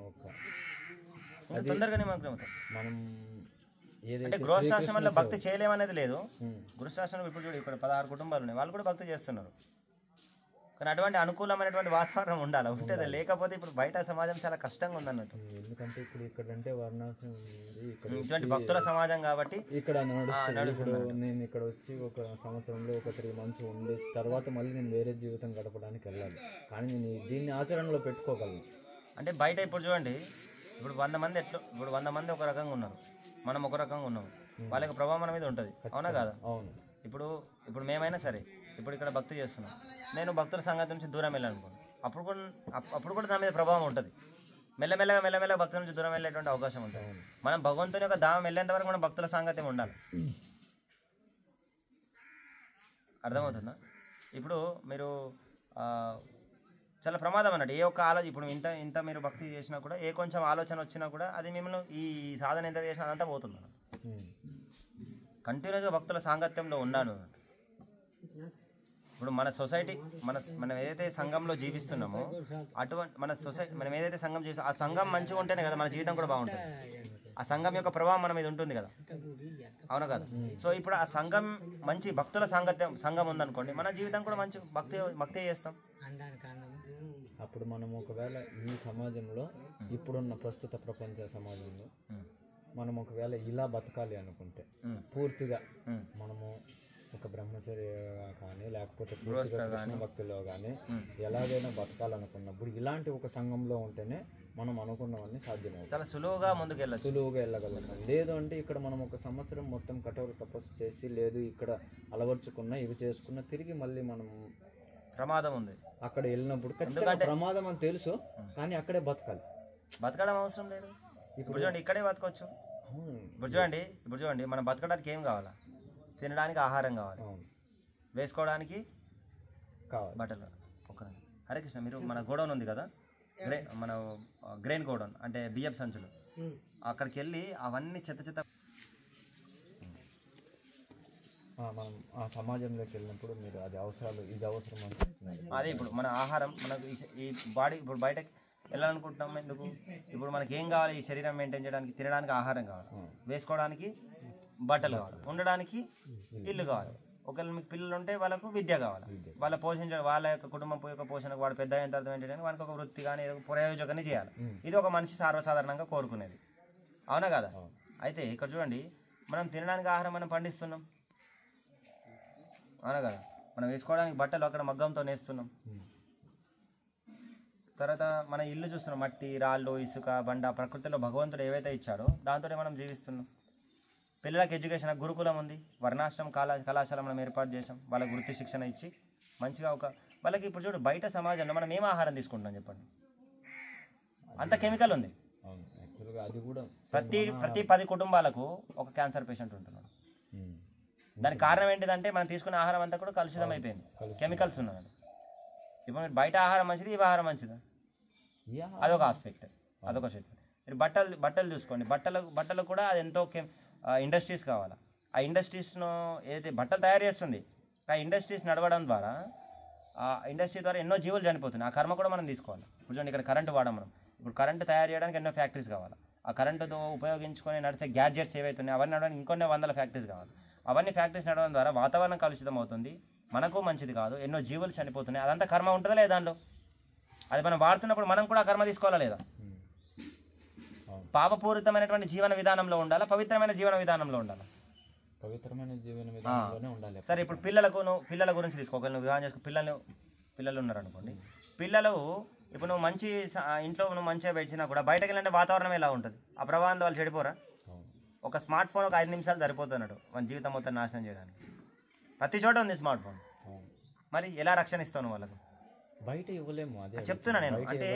తొందరగా నిమగ్నం అవుతాం మనం. ఏదైతే అంటే గృహస్థాశ్రమంలో భక్తి చేయలేమనేది లేదు. గృహస్థాశ్రమం ఇప్పుడు చూడు, ఇక్కడ 16 కుటుంబాలు ఉన్నాయి, వాళ్ళు కూడా భక్తి చేస్తున్నారు. కానీ అటువంటి అనుకూలమైనటువంటి వాతావరణం ఉండాలి, ఉంటుంది. లేకపోతే ఇప్పుడు బయట సమాజం చాలా కష్టంగా ఉందన్నట్టు. ఎందుకంటే ఇప్పుడు ఇక్కడ అంటే వర్ణాశ్రమం ఇటువంటి భక్తుల సమాజం కాబట్టి ఇక్కడ నడుస్తుంది. నేను ఇక్కడ వచ్చి ఒక సంవత్సరంలో ఒక 3 months ఉండి తర్వాత మళ్ళీ నేను వేరే జీవితం గడపడానికి వెళ్ళాలి. కానీ నేను దీన్ని ఆచరణలో పెట్టుకోగలను. అంటే బయట ఇప్పుడు చూడండి, ఇప్పుడు 100 మంది ఒక రకంగా ఉన్నారు, మనం ఒక రకంగా ఉన్నాం. వాళ్ళ యొక్క ప్రభావం మన మీద ఉంటుంది, అవునా కాదా? అవును. ఇప్పుడు మేమైనా సరే ఇప్పుడు ఇక్కడ భక్తి చేస్తున్నాం, నేను భక్తుల సంగతి నుంచి దూరం వెళ్ళాలనుకోండి, అప్పుడు కూడా నా మీద ప్రభావం ఉంటుంది. మెల్లమెల్లగా భక్తుల నుంచి దూరం వెళ్ళేటువంటి అవకాశం ఉంటుంది. మనం భగవంతుని యొక్క దామం వెళ్ళేంత వరకు మనం భక్తుల సంగతి ఉండాలి. అర్థమవుతుందా? ఇప్పుడు మీరు చాలా ప్రమాదం అన్నట్టు. ఏ ఒక్క ఆలోచన, ఇప్పుడు ఇంత మీరు భక్తి చేసినా కూడా ఏ కొంచెం ఆలోచన వచ్చినా కూడా అది మిమ్మల్ని ఈ సాధన ఎంత చేసినా అదంతా పోతుంది. కంటిన్యూస్గా భక్తుల సాంగత్యంలో ఉన్నాను. ఇప్పుడు మన సొసైటీ, మనం ఏదైతే సంఘంలో జీవిస్తున్నామో అటువంటి మనం ఏదైతే సంఘం చేస్తామో ఆ సంఘం మంచిగా ఉంటేనే కదా మన జీవితం కూడా బాగుంటుంది. ఆ సంఘం యొక్క ప్రభావం మన మీద ఉంటుంది కదా, అవునా కదా? సో ఇప్పుడు ఆ సంఘం మంచి భక్తుల సంఘం ఉందనుకోండి, మన జీవితం కూడా మంచి భక్తి చేస్తాం. అప్పుడు మనం ఒకవేళ ఈ సమాజంలో ఇప్పుడున్న ప్రస్తుత ప్రపంచ సమాజంలో మనం ఒకవేళ ఇలా బతకాలి అనుకుంటే పూర్తిగా మనము ఒక బ్రహ్మచర్యగా కానీ లేకపోతే పూర్తిగా కృష్ణ భక్తిలో కానీ ఎలాగైనా బతకాలనుకున్నప్పుడు ఇలాంటి ఒక సంఘంలో ఉంటేనే మనం అనుకున్నవన్నీ సాధ్యమవుతుంది. చాలా సులువుగా వెళ్ళగలుగుతాం. లేదు అంటే ఇక్కడ మనం ఒక సంవత్సరం మొత్తం కఠోర తపస్సు చేసి లేదు ఇక్కడ అలవర్చుకున్న ఇవి చేసుకున్న తిరిగి మళ్ళీ మనం ప్రమాదం ఉంది. అక్కడ వెళ్ళినప్పుడు ఖచ్చితంగా ప్రమాదం అని తెలుసు, కానీ అక్కడే బతకడం అవసరం లేదు. ఇప్పుడు చూడండి ఇక్కడే బతకొచ్చు. ఇప్పుడు చూడండి మనం బతకడానికి ఏం కావాలా? తినడానికి ఆహారం కావాలి, వేసుకోవడానికి కావాలి బట్టలు. హరే కృష్ణ, మీరు మన గోడౌన్ ఉంది కదా, మన గ్రెయిన్ గోడౌన్ అంటే బియ్యం సంచులు, అక్కడికి వెళ్ళి అవన్నీ చెత్త మనం ఆ సమాజంలోకి వెళ్ళినప్పుడు మీరు అది అవసరాలు ఇది అవసరం అంటే అదే ఇప్పుడు మన ఆహారం మనకు ఈ బాడీ ఇప్పుడు బయటకి వెళ్ళాలనుకుంటున్నాం. ఎందుకు? ఇప్పుడు మనకి ఏం కావాలి? ఈ శరీరం మెయింటైన్ చేయడానికి తినడానికి ఆహారం కావాలి, వేసుకోవడానికి బట్టలు కావాలి, ఉండడానికి ఇల్లు కావాలి. ఒకవేళ మీకు పిల్లలు ఉంటే వాళ్ళకు విద్య కావాలి, వాళ్ళ పోషించడం, వాళ్ళ యొక్క కుటుంబం యొక్క పోషణకు వాడు పెద్ద అయిన తర్వాత ఏంటంటే వాళ్ళకి ఒక వృత్తి కానీ ఏదో ప్రయోజకాన్ని చేయాలి. ఇది ఒక మనిషి సర్వసాధారణంగా కోరుకునేది, అవునా కదా? అయితే ఇక్కడ చూడండి, మనం తినడానికి ఆహారం మనం పండిస్తున్నాం, అవునా కదా? మనం వేసుకోవడానికి బట్టలు అక్కడ మగ్గంతో నేస్తున్నాం. తర్వాత మన ఇల్లు చూస్తున్నాం, మట్టి, రాళ్ళు, ఇసుక, బండ, ప్రకృతిలో భగవంతుడు ఏవైతే ఇచ్చాడో దాంతో మనం జీవిస్తున్నాం. పిల్లలకు ఎడ్యుకేషన్ గురుకులం ఉంది, వర్ణాశ్రమం కళాశాల మనం ఏర్పాటు చేసాం, వాళ్ళకి వృత్తి శిక్షణ ఇచ్చి మంచిగా వాళ్ళకి. ఇప్పుడు చూడు బయట సమాజంలో మనం ఏం ఆహారం తీసుకుంటున్నాం చెప్పండి? అంత కెమికల్ ఉంది. అది కూడా ప్రతి 10 కుటుంబాలకు ఒక క్యాన్సర్ పేషెంట్ ఉంటున్నాడు. దానికి కారణం ఏంటిదంటే మనం తీసుకునే ఆహారం అంతా కూడా కలుషితం అయిపోయింది, కెమికల్స్ ఉన్నది. ఇప్పుడు మీరు బయట ఆహారం మంచిది, ఇవి ఆహారం మంచిదా? అదొక ఆస్పెక్ట్, అదొక సెట్. మీరు బట్టలు చూసుకోండి, బట్టలు కూడా అది ఎంతో ఇండస్ట్రీస్ కావాలా. ఆ ఇండస్ట్రీస్ను ఏదైతే బట్టలు తయారు చేస్తుంది, ఆ ఇండస్ట్రీస్ నడవడం ద్వారా ఆ ఇండస్ట్రీ ద్వారా ఎన్నో జీవులు చనిపోతున్నాయి. ఆ కర్మ కూడా మనం తీసుకోవాలి. ఇప్పుడు చూడండి, ఇక్కడ కరెంటు వాడడం మనం, ఇప్పుడు కరెంటు తయారు చేయడానికి ఎన్నో ఫ్యాక్టరీస్ కావాలి. ఆ కరెంటుతో ఉపయోగించుకొని నడిచే గ్యాడ్జెట్స్ ఏవైతే ఉన్నాయో అవన్నీ నడవడానికి ఇంకొన్ని 100 ఫ్యాక్టరీస్ కావాలి. అవన్నీ ఫ్యాక్టరీస్ నడవడం ద్వారా వాతావరణం కలుషితం అవుతుంది, మనకు మంచిది కాదు, ఎన్నో జీవులు చనిపోతున్నాయి. అదంతా కర్మ ఉంటుందా లేదా దానిలో? అది మనం వాడుతున్నప్పుడు మనం కూడా కర్మ తీసుకోవాలా లేదా? పాపపూరితమైనటువంటి జీవన విధానంలో ఉండాలా, పవిత్రమైన జీవన విధానంలో ఉండాలా? పవిత్రమైన జీవన విధానంలోనే ఉండాలి. సరే, ఇప్పుడు పిల్లల గురించి తీసుకో. నువ్వు వివాహం చేసుకో, పిల్లలు ఉన్నారు అనుకోండి. పిల్లలు ఇప్పుడు నువ్వు మంచి ఇంట్లో నువ్వు మంచిగా పెంచినా కూడా బయటకు వెళ్ళంటే వాతావరణం ఎలా ఉంటుంది? ఆ ప్రభావంతో వాళ్ళు చెడిపోరా? ఒక స్మార్ట్ ఫోన్ ఒక 5 నిమిషాలు సరిపోతున్నాడు మన జీవితం మొత్తం నాశనం చేయడానికి. ప్రతి చోట ఉంది స్మార్ట్ ఫోన్. మరి ఎలా రక్షణ ఇస్తాను వాళ్ళకు? బయట ఇవ్వలేము, అదే చెప్తున్నా నేను. అంటే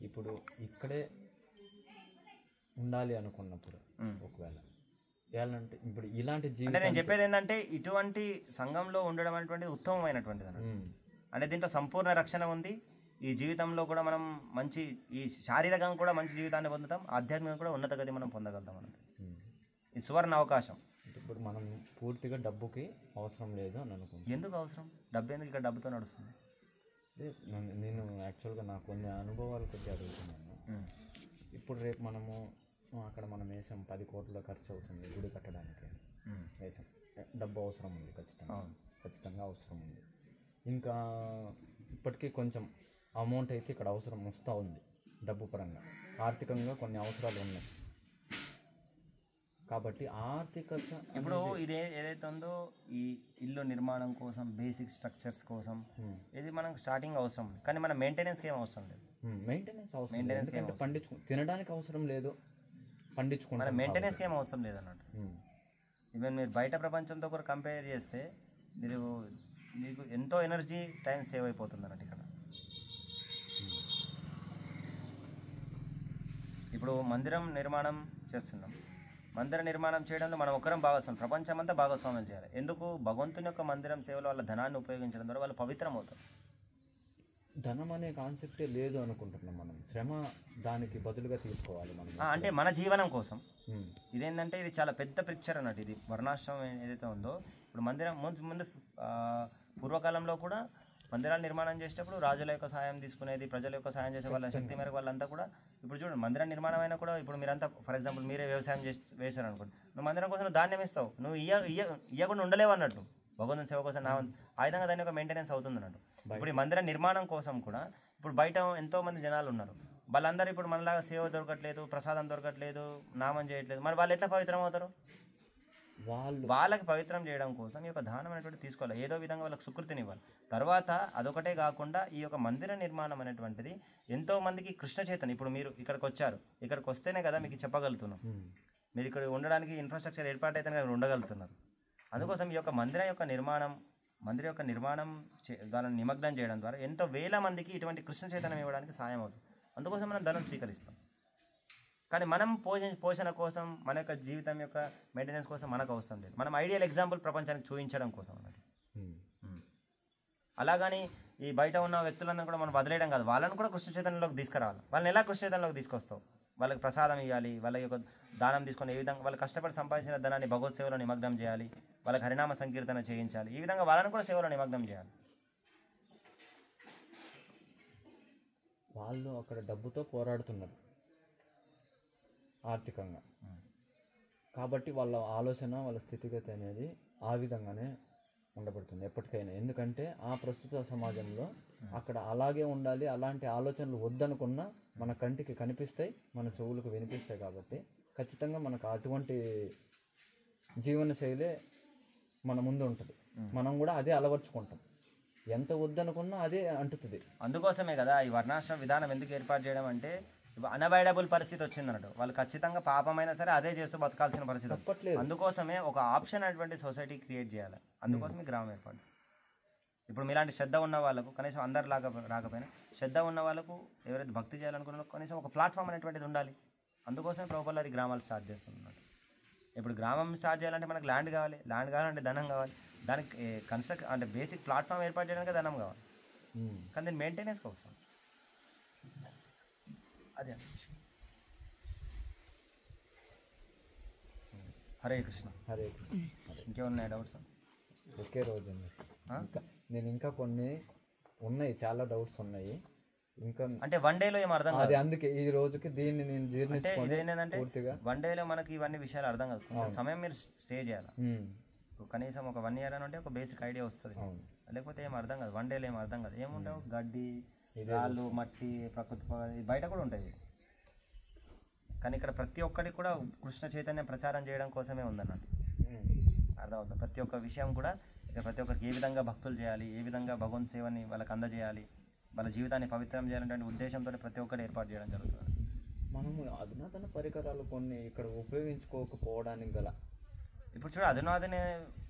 ఇప్పుడు ఇక్కడే ఉండాలి అనుకున్నప్పుడు ఒకవేళ అంటే ఇప్పుడు ఇలాంటి అంటే నేను చెప్పేది ఏంటంటే ఇటువంటి సంఘంలో ఉండడం అనేటువంటిది ఉత్తమమైనటువంటిది అన్నమాట. అంటే దీంట్లో సంపూర్ణ రక్షణ ఉంది. ఈ జీవితంలో కూడా మనం మంచి ఈ శారీరకంగా కూడా మంచి జీవితాన్ని పొందుతాం, ఆధ్యాత్మికంగా కూడా ఉన్నత గతి మనం పొందగలుగుతాం అన్నమాట. ఈ సువర్ణ అవకాశం. ఇప్పుడు మనం పూర్తిగా డబ్బుకి అవసరం లేదు అని అనుకుంటాం. ఎందుకు అవసరం? డబ్బు ఎందుకు? ఇక్కడ డబ్బుతో నడుస్తుంది. నేను యాక్చువల్గా నాకు కొన్ని అనుభవాలు కొద్దిగా అడుగుతున్నాను. ఇప్పుడు రేపు మనము అక్కడ మనం వేసాం 10 కోట్లు ఖర్చు అవుతుంది గుడి కట్టడానికి, వేసాం. డబ్బు అవసరం ఉంది, ఖచ్చితంగా అవసరం ఉంది. ఇంకా ఇప్పటికీ కొంచెం అమౌంట్ అయితే ఇక్కడ అవసరం వస్తూ ఉంది. డబ్బు పరంగా ఆర్థికంగా కొన్ని అవసరాలు ఉన్నాయి కాబట్టి ఆర్థికత ఇప్పుడు ఏదైతే ఉందో ఈ ఇల్లు నిర్మాణం కోసం, బేసిక్ స్ట్రక్చర్స్ కోసం ఇది మనకు స్టార్టింగ్ అవసరం, కానీ మన మెయింటెనెన్స్కి ఏం అవసరం లేదు. మెయింటెనెన్స్ తినడానికి అవసరం లేదు, పండించుకుంటాం. మెయింటెనెన్స్కి ఏం అవసరం లేదు అన్నట్టు. ఈవెన్ మీరు బయట ప్రపంచంతో కూడా కంపేర్ చేస్తే మీకు ఎంతో ఎనర్జీ, టైం సేవ్ అయిపోతుంది అన్నట్టు. ఇక్కడ ఇప్పుడు మందిరం నిర్మాణం చేస్తున్నాం. మందిర నిర్మాణం చేయడంలో మనం ఒకరం భాగస్వామి, ప్రపంచమంతా భాగస్వామ్యం చేయాలి. ఎందుకు? భగవంతుని యొక్క మందిరం సేవలో వాళ్ళ ధనాన్ని ఉపయోగించడం ద్వారా వాళ్ళు పవిత్రం అవుతారు. ధనం అనే కాన్సెప్టే లేదు అనుకుంటున్నాం మనం. శ్రమ దానికి బదులుగా తీసుకోవాలి మనం, అంటే మన జీవనం కోసం. ఇదేంటంటే ఇది చాలా పెద్ద పిక్చర్ అన్నట్టు. ఇది వర్ణాశ్రమం ఏదైతే ఉందో, ఇప్పుడు మందిరం ముందు పూర్వకాలంలో కూడా మందిరాలు నిర్మాణం చేసేటప్పుడు రాజుల యొక్క సాయం తీసుకునేది, ప్రజల యొక్క సాయం చేసే వాళ్ళ శక్తి మేరకు వాళ్ళంతా కూడా. ఇప్పుడు చూడండి, మందిరం నిర్మాణం అయినా కూడా ఇప్పుడు మీరంతా ఫర్ ఎగ్జాంపుల్ మీరే వ్యవసాయం వేశారు అనుకోండి, నువ్వు మందిరం కోసం ధాన్యం ఇస్తావు, నువ్వు ఇయ్యకుండా ఉండలేవు అన్నట్టు. భగవంతుని సేవ కోసం ఆ విధంగా దాని యొక్క మెయింటెనెన్స్ అవుతుంది అన్నట్టు. ఇప్పుడు ఈ మందిర నిర్మాణం కోసం కూడా ఇప్పుడు బయట ఎంతో మంది జనాలు ఉన్నారు. వాళ్ళందరూ ఇప్పుడు మనలాగా సేవ దొరకట్లేదు, ప్రసాదం దొరకట్లేదు, నామం చేయట్లేదు, మరి వాళ్ళు ఎట్లా పవిత్రం అవుతారు? వాళ్ళకి పవిత్రం చేయడం కోసం ఈ యొక్క దానం అనేటువంటి తీసుకోవాలి, ఏదో విధంగా వాళ్ళకి సుకృతిని ఇవ్వాలి. తర్వాత అదొకటే కాకుండా ఈ యొక్క మందిర నిర్మాణం అనేటువంటిది ఎంతో మందికి కృష్ణ చైతన్యం. ఇప్పుడు మీరు ఇక్కడికి వచ్చారు, ఇక్కడికి వస్తేనే కదా మీకు చెప్పగలుగుతున్నాం. మీరు ఇక్కడ ఉండడానికి ఇన్ఫ్రాస్ట్రక్చర్ ఏర్పాటు అయితేనే మీరు ఉండగలుగుతున్నారు. అందుకోసం ఈ యొక్క మందిరం యొక్క నిర్మాణం దానిని నిమగ్నం చేయడం ద్వారా ఎంతో వేల మందికి ఇటువంటి కృష్ణ చైతన్యం ఇవ్వడానికి సాయం అవుతుంది. అందుకోసం మనం ధనం స్వీకరిస్తాం. కానీ మనం పోషణ కోసం, మన యొక్క జీవితం యొక్క మెయింటెనెన్స్ కోసం మనకు అవసరం లేదు. మనం ఐడియల్ ఎగ్జాంపుల్ ప్రపంచానికి చూపించడం కోసం అన్నట్టు. అలాగని ఈ బయట ఉన్న వ్యక్తులందరూ కూడా మనం వదిలేయడం కాదు, వాళ్ళని కూడా కృష్ణ చైతన్యంలోకి తీసుకురావాలి. వాళ్ళని ఎలా కృష్ణ చైతన్యంలోకి తీసుకొస్తావు? వాళ్ళకి ప్రసాదం ఇవ్వాలి, వాళ్ళ యొక్క దానం తీసుకొని ఏ విధంగా వాళ్ళు కష్టపడి సంపాదించిన ధనాన్ని భగవత్ సేవలో నిమగ్నం చేయాలి, వాళ్ళకి హరినామ సంకీర్తన చేయించాలి, ఈ విధంగా వాళ్ళని కూడా సేవలో నిమగ్నం చేయాలి. వాళ్ళు అక్కడ డబ్బుతో పోరాడుతున్నారు ఆర్థికంగా, కాబట్టి వాళ్ళ ఆలోచన, వాళ్ళ స్థితిగతి అనేది ఆ విధంగానే ఉండబడుతుంది ఎప్పటికైనా. ఎందుకంటే ఆ ప్రస్తుత సమాజంలో అక్కడ అలాగే ఉండాలి, అలాంటి ఆలోచనలు వద్దనుకున్నా మన కంటికి కనిపిస్తాయి, మన చెవులకు వినిపిస్తాయి. కాబట్టి ఖచ్చితంగా మనకు అటువంటి జీవన శైలే మన ముందు ఉంటుంది. మనం కూడా అదే అలవర్చుకుంటాం, ఎంత వద్దనుకున్నా అదే అంటుతుంది. అందుకోసమే కదా ఈ వర్ణాశ్రమ విధానం ఎందుకు ఏర్పాటు చేయడం అంటే, అన్అవాయిడబుల్ పరిస్థితి వచ్చింది అన్నట్టు. వాళ్ళు ఖచ్చితంగా పాపమైనా సరే అదే చేస్తూ బతకాల్సిన పరిస్థితి. అందుకోసమే ఒక ఆప్షన్ అటువంటి సొసైటీ క్రియేట్ చేయాలి. అందుకోసమే గ్రామం ఏర్పాటు చేస్తారు. ఇప్పుడు మీలాంటి శ్రద్ధ ఉన్న వాళ్ళకు, కనీసం అందరిలాగా రాకపోయినా శ్రద్ధ ఉన్న వాళ్ళకు, ఎవరైతే భక్తి చేయాలనుకున్నారో కనీసం ఒక ప్లాట్ఫామ్ అనేటువంటిది ఉండాలి. అందుకోసమే ప్రభుపాల్ వారి గ్రామాలు స్టార్ట్ చేస్తున్నారు. ఇప్పుడు గ్రామం స్టార్ట్ చేయాలంటే మనకు ల్యాండ్ కావాలంటే ధనం కావాలి. దానికి అంటే బేసిక్ ప్లాట్ఫామ్ ఏర్పాటు చేయడానికి ధనం కావాలి, కానీ దీని మెయింటెనెన్స్ అవసరం. అదే హరే కృష్ణ. హరే కృష్ణ. ఇంకేమున్నాయి డౌట్స్? ఒకే రోజు నేను ఇంకా కొన్ని ఉన్నాయి, చాలా డౌట్స్ ఉన్నాయి ఇంకా. అంటే వన్ డేలో ఏం అర్థం కాదు, అందుకే ఈ రోజుకి దీన్ని నేను జీర్ణించుకుంటే వన్ డేలో మనకి ఇవన్నీ విషయాలు అర్థం కాదు. సమయం మీరు స్టే చేయాలి. కనీసం ఒక 1 year అని అంటే ఒక బేసిక్ ఐడియా వస్తుంది. లేకపోతే ఏం అర్థం కాదు, వన్ డేలో ఏం అర్థం కాదు. ఏముంటావు, గడ్డి, రాళ్ళు, మట్టి, ప్రకృతి బయట కూడా ఉంటుంది. కానీ ఇక్కడ ప్రతి ఒక్కరికి కూడా కృష్ణ చైతన్యం ప్రచారం చేయడం కోసమే ఉందన్నట్టు. అర్థమవుతుంది. ప్రతి ఒక్క విషయం కూడా ప్రతి ఒక్కరికి ఏ విధంగా భక్తులు చేయాలి, ఏ విధంగా భగవంత్ సేవని వాళ్ళకి అందజేయాలి, వాళ్ళ జీవితాన్ని పవిత్రం చేయాలనే ఉద్దేశంతో ప్రతి ఒక్కటి ఏర్పాటు చేయడం జరుగుతుంది. మనము అధునాతన పరికరాలు కొన్ని ఇక్కడ ఉపయోగించుకోకపోవడానికి గల, ఇప్పుడు చూడ అధునాతనే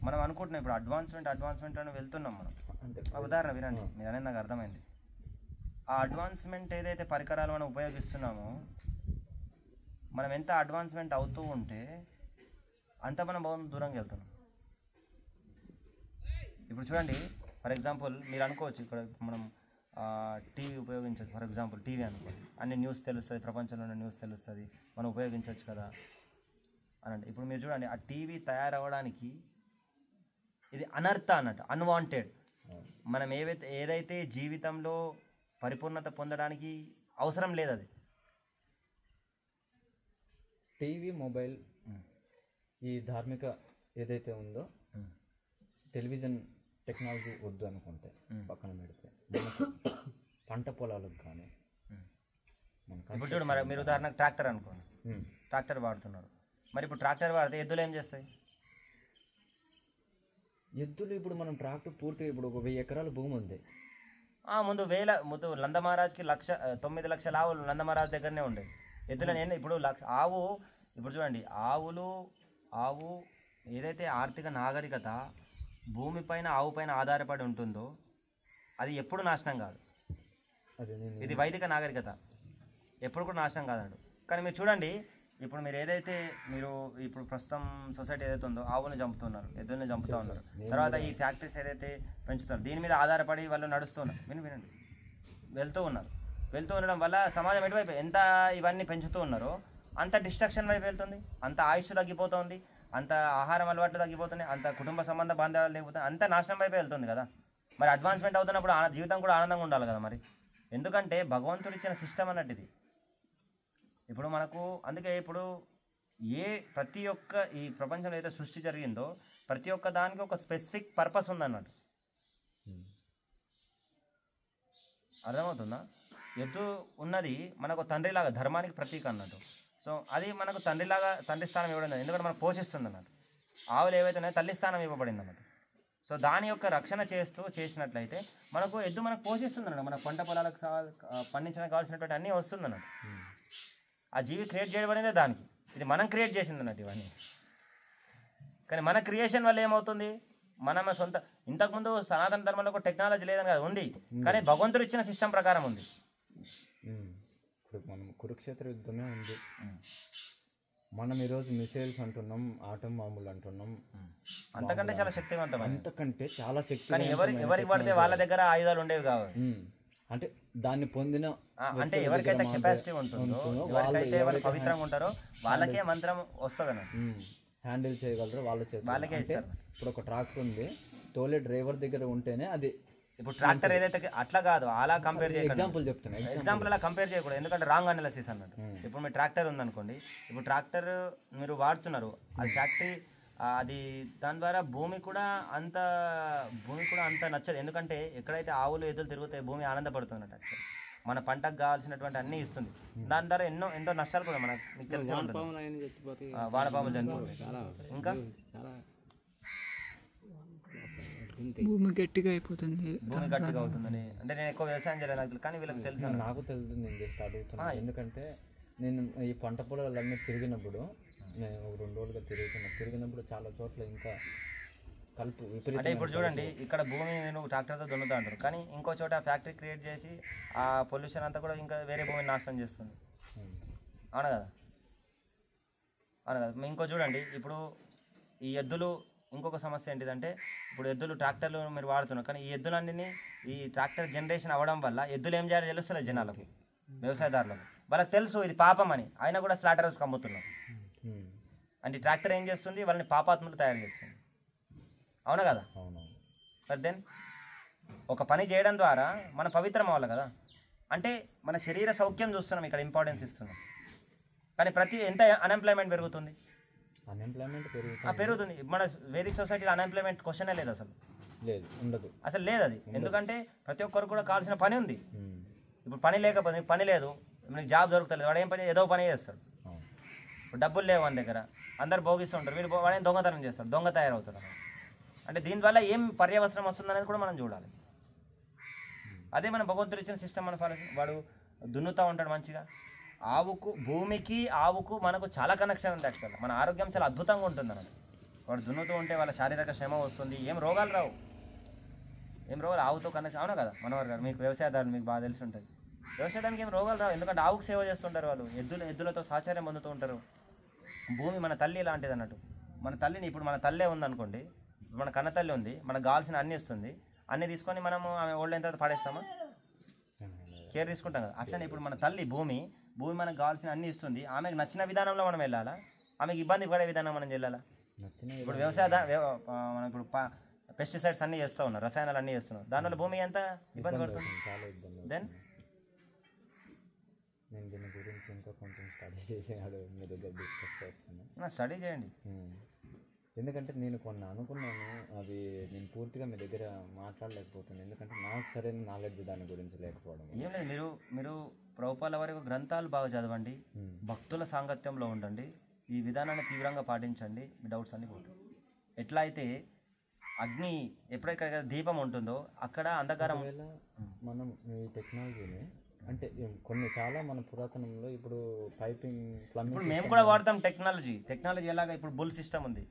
మనం అనుకుంటున్నాం, ఇప్పుడు అడ్వాన్స్మెంట్ అని వెళ్తున్నాం మనం. అంటే ఉదాహరణ వినండి, మీరు అనేది నాకు అర్థమైంది. ఆ అడ్వాన్స్మెంట్ ఏదైతే పరికరాలు మనం ఉపయోగిస్తున్నామో, మనం ఎంత అడ్వాన్స్మెంట్ అవుతూ ఉంటే అంత మనం దూరంగా వెళ్తున్నాం. ఇప్పుడు చూడండి, ఫర్ ఎగ్జాంపుల్ మీరు అనుకోవచ్చు, ఇక్కడ మనం టీవీ ఉపయోగించవచ్చు. ఫర్ ఎగ్జాంపుల్ టీవీ అనుకోండి, అన్ని న్యూస్ తెలుస్తుంది, ప్రపంచంలో ఉన్న న్యూస్ తెలుస్తుంది, మనం ఉపయోగించవచ్చు కదా అని అంటే. ఇప్పుడు మీరు చూడండి, ఆ టీవీ తయారవ్వడానికి ఇది అనర్థ అన్నట్టు, అన్వాంటెడ్. మనం ఏదైతే జీవితంలో పరిపూర్ణత పొందడానికి అవసరం లేదు, అది టీవీ, మొబైల్, ఈ ధార్మిక ఏదైతే ఉందో, టెలివిజన్ టెక్నాలజీ వద్దు అనుకుంటే పక్కన పెడితే మనకు పంట పొలాలకు కానీ, ఇప్పుడు చూడు మరి మీరు ఉదాహరణకు ట్రాక్టర్ అనుకోండి, ట్రాక్టర్ వాడుతున్నారు. మరి ఇప్పుడు ట్రాక్టర్ వాడితే ఎద్దులు ఏం చేస్తాయి? ఎద్దులు ఇప్పుడు మనం ట్రాక్టర్ పూర్తిగా ఇప్పుడు 1000 ఎకరాల భూమి ఉంది. ముందు నందమహారాజ్కి 9 లక్షల ఆవులు నందమహారాజ్ దగ్గరనే ఉండేవి. ఎద్దులని ఇప్పుడు ఆవు, ఇప్పుడు చూడండి, ఆవు ఏదైతే ఆర్థిక నాగరికత భూమిపైన ఆవు పైన ఆధారపడి ఉంటుందో అది ఎప్పుడు నాశనం కాదు. ఇది వైదిక నాగరికత, ఎప్పుడు కూడా నాశనం కాదన్నాడు. కానీ మీరు చూడండి, ఇప్పుడు మీరు ఇప్పుడు ప్రస్తుతం సొసైటీ ఏదైతే ఉందో, ఆవులను చంపుతున్నారు, ఎద్దుల్ని చంపుతూ ఉన్నారు. తర్వాత ఈ ఫ్యాక్టరీస్ ఏదైతే పెంచుతున్నారు, దీని మీద ఆధారపడి వాళ్ళు నడుస్తున్నారు. వినండి, వెళ్తూ ఉండడం వల్ల సమాజం ఎటువైపు ఎంత ఇవన్నీ పెంచుతూ ఉన్నారో అంత డిస్ట్రక్షన్ వైపు వెళ్తుంది, అంత ఆయుష్ తగ్గిపోతుంది, అంత ఆహారం అలవాట్లు తగ్గిపోతున్నాయి, అంత కుటుంబ సంబంధ బాంధవ్యాలు తగ్గిపోతున్నాయి, అంత నాశనం వైపే వెళ్తుంది కదా. మరి అడ్వాన్స్మెంట్ అవుతున్నప్పుడు జీవితం కూడా ఆనందంగా ఉండాలి కదా మరి. ఎందుకంటే భగవంతుడు ఇచ్చిన సిస్టమ్ అన్నట్టు ఇది. ఇప్పుడు మనకు అందుకే ఇప్పుడు ప్రతి ఒక్క ఈ ప్రపంచంలో ఏదైతే సృష్టి జరిగిందో ప్రతి ఒక్క దానికి ఒక స్పెసిఫిక్ పర్పస్ ఉందన్నట్టు. అర్థమవుతుందా? ఎద్దు ఉన్నది మనకు తండ్రిలాగా, ధర్మానికి ప్రతీక అన్నట్టు. సో అది మనకు తండ్రి స్థానం ఇవ్వడం, ఎందుకంటే మనం పోషిస్తుంది అన్నట్టు. ఆవులు ఏవైతే ఉన్నాయో తల్లి స్థానం ఇవ్వబడింది అన్నట్టు. సో దాని యొక్క రక్షణ చేసినట్లయితే మనకు ఎద్దు మనకు పోషిస్తుంది అన్నట్టు. మన పంట పొలాలకు పండించడానికి కావాల్సినటువంటి అన్నీ వస్తుంది అన్నట్టు. ఆ జీవి క్రియేట్ చేయబడిందే దానికి, ఇది మనం క్రియేట్ చేసింది అన్నట్టు ఇవన్నీ. కానీ మన క్రియేషన్ వల్ల ఏమవుతుంది, మనం సొంత, ఇంతకుముందు సనాతన ధర్మంలో ఒక టెక్నాలజీ లేదని కదా ఉంది, కానీ భగవంతుడు ఇచ్చిన సిస్టమ్ ప్రకారం ఉంది. ఇప్పుడు మనం కురుక్షేత్ర యుద్ధమే ఉంది. మనం ఈరోజు మిసైల్స్ అంటున్నాం, ఆటం బాంబులు అంటున్నాం, అంతకంటే చాలా శక్తివంతం, అంతకంటే చాలా శక్తి. కానీ ఎవరికి పడితే వాళ్ళ దగ్గర ఆయుధాలు ఉండేవి కావాలి. అంటే దాన్ని పొందిన అంటే ఎవరికైతే కెపాసిటీ ఉంటుందో, ఎవరికైతే ఎవరు పవిత్రంగా ఉంటారో వాళ్ళకే మంత్రం వస్తుంది అన్నట్టు, హ్యాండిల్ చేయగలరు, వాళ్ళకే ఇస్తారు. ఇప్పుడు ఒక ట్రాక్టర్ ఉంది, తోలే డ్రైవర్ దగ్గర ఉంటేనే అది. ఇప్పుడు ట్రాక్టర్ ఏదైతే అట్లా కాదు, అలా కంపేర్ చేయకూడదు. ఎగ్జాంపుల్ అలా కంపేర్ చేయకూడదు, ఎందుకంటే రాంగ్ అనాలిసిస్ అన్నట్టు. ఇప్పుడు మీ ట్రాక్టర్ ఉందనుకోండి, ఇప్పుడు ట్రాక్టర్ మీరు వాడుతున్నారు, అది ఫ్యాక్టరీ, అది దాని ద్వారా భూమి కూడా అంత నచ్చదు. ఎందుకంటే ఎక్కడైతే ఆవులు ఎద్దులు తిరుగుతాయి భూమి ఆనందపడుతుంది అన్నట్టు. మన పంటకు కావాల్సినటువంటి అన్నీ ఇస్తుంది. దాని ద్వారా ఎంతో నష్టాలు కూడా మనకు తెలిసి ఉంటుంది. వానపాములు చనిపోతాయి, ఇంకా భూమి గట్టిగా అయిపోతుంది. భూమి గట్టిగా అవుతుందని. అంటే నేను ఎక్కువ వ్యవసాయం చేయలేదు, కానీ వీళ్ళకి తెలుసు. నాకు తెలుసు, నేను జస్ట్ అడుగుతున్నాను. ఎందుకంటే నేను ఈ పంట పొలాలన్నీ తిరిగినప్పుడు, నేను 2 రోజులుగా తిరిగినప్పుడు చాలా చోట్ల ఇంకా కలుపు విపరీతం. అంటే ఇప్పుడు చూడండి, ఇక్కడ భూమి నేను ట్రాక్టర్తో దున్నుతా అంటారు, కానీ ఇంకో చోట ఫ్యాక్టరీ క్రియేట్ చేసి ఆ పొల్యూషన్ అంతా కూడా ఇంకా వేరే భూమిని నాశనం చేస్తుంది. అవును కదా. ఇంకో చూడండి, ఇప్పుడు ఈ ఎద్దులు, ఇంకొక సమస్య ఏంటిదంటే, ఇప్పుడు ఎద్దులు ట్రాక్టర్లు మీరు వాడుతున్నారు, కానీ ఈ ఎద్దులన్నీ ఈ ట్రాక్టర్ జనరేషన్ అవ్వడం వల్ల ఎద్దులు ఏం చేయాలో తెలుస్తలేదు జనాలకు, వ్యవసాయదారులకు. వాళ్ళకి తెలుసు ఇది పాపం అని, అయినా కూడా స్లాటర్ హౌస్కి అమ్ముతున్నారు. అంటే ట్రాక్టర్ ఏం చేస్తుంది, వాళ్ళని పాపాత్మలు తయారు చేస్తుంది. అవునా కదా. బట్ దెన్ ఒక పని చేయడం ద్వారా మన పవిత్రం అవ్వాలి కదా. అంటే మన శరీర సౌఖ్యం చూస్తున్నాం, ఇక్కడ ఇంపార్టెన్స్ ఇస్తున్నాం. కానీ ఎంత అన్ఎంప్లాయ్మెంట్ పెరుగుతుంది, పెరుగుతుంది. మన వేదిక సొసైటీలో అన్ఎంప్లాయ్మెంట్ క్వశ్చనే లేదు, అసలు లేదు అది. ఎందుకంటే ప్రతి ఒక్కరు కూడా కావాల్సిన పని ఉంది. ఇప్పుడు పని లేకపోతే, పని లేదు, మీకు జాబ్ దొరుకుతలేదు, వాడు ఏం పని, ఏదో పని చేస్తాడు. ఇప్పుడు డబ్బులు లేవు వాని దగ్గర, అందరు భోగిస్తూ ఉంటారు, వీడు వాడేం దొంగతనం చేస్తాడు, దొంగ తయారవుతాడు. అంటే దీనివల్ల ఏం పర్యవసరం వస్తుంది అనేది కూడా మనం చూడాలి. అదే మన భగవంతుడు ఇచ్చిన సిస్టమ్ మన ఫాలో. వాడు దున్నుతూ ఉంటాడు మంచిగా. భూమికి ఆవుకు మనకు చాలా కనెక్షన్ ఉంది. యాక్చువల్గా మన ఆరోగ్యం చాలా అద్భుతంగా ఉంటుంది అన్నది. వాడు దున్నుతూ ఉంటే వాళ్ళ శారీరక శ్రమ వస్తుంది, ఏం రోగాలు రావు. ఆవుతో కనెక్షన్. అవునా కదా మనోహర్ గారు, మీకు వ్యవసాయదారులు మీకు బాగా తెలిసి ఉంటుంది. వ్యవసాయానికి ఏం రోగాలు రావు, ఎందుకంటే ఆవుకు సేవ చేస్తుంటారు వాళ్ళు, ఎద్దులతో సాచార్యం పొందుతూ ఉంటారు. భూమి మన తల్లి లాంటిది అన్నట్టు. మన తల్లిని, ఇప్పుడు మన తల్లే ఉందనుకోండి, మన కన్న తల్లి ఉంది, మనకు కావాల్సిన అన్నీ ఇస్తుంది, అన్నీ తీసుకొని మనము ఆమె ఓల్డ్ అయిన తర్వాత పడేస్తామా, కేర్ తీసుకుంటాం కదా. అట్లనే ఇప్పుడు మన తల్లి భూమి మనకు కావాల్సిన అన్నీ ఇస్తుంది, ఆమెకు నచ్చిన విధానంలో మనం వెళ్ళాలా, ఆమెకు ఇబ్బంది పడే విధానం మనం వెళ్ళాలా. ఇప్పుడు మనం ఇప్పుడు పెస్టిసైడ్స్ అన్నీ చేస్తూ ఉన్నారు, రసాయనాలు అన్నీ చేస్తున్నాం, దానివల్ల భూమి ఎంత ఇబ్బంది పడుతుంది. దెన్ నేను దీని గురించి ఇంకా కొంచెం స్టడీ చేసినాడు, మీ దగ్గర డిస్కస్ చేస్తాను. స్టడీ చేయండి. ఎందుకంటే నేను కొన్ని అనుకున్నాను, అవి నేను పూర్తిగా మీ దగ్గర మాట్లాడలేకపోతున్నాను, ఎందుకంటే నాకు సరైన నాలెడ్జ్ దాని గురించి లేకపోవడం. ఏం లేదు, మీరు ప్రభుపాల వారి గ్రంథాలు బాగా చదవండి, భక్తుల సాంగత్యంలో ఉండండి, ఈ విధానాన్ని తీవ్రంగా పాటించండి, మీ డౌట్స్ అన్నీ పోతాయి. ఎట్లా అయితే అగ్ని ఎప్పుడెక్కడ దీపం ఉంటుందో అక్కడ అంధకారం. మనం ఈ టెక్నాలజీని అంటే కొన్ని చాలా మన పురాతనంలో ఇప్పుడు పైపింగ్ ప్లంబింగ్, ఇప్పుడు మేము కూడా వాడతాం టెక్నాలజీ ఎలాగా. ఇప్పుడు బుల్ సిస్టమ్ ఉంది,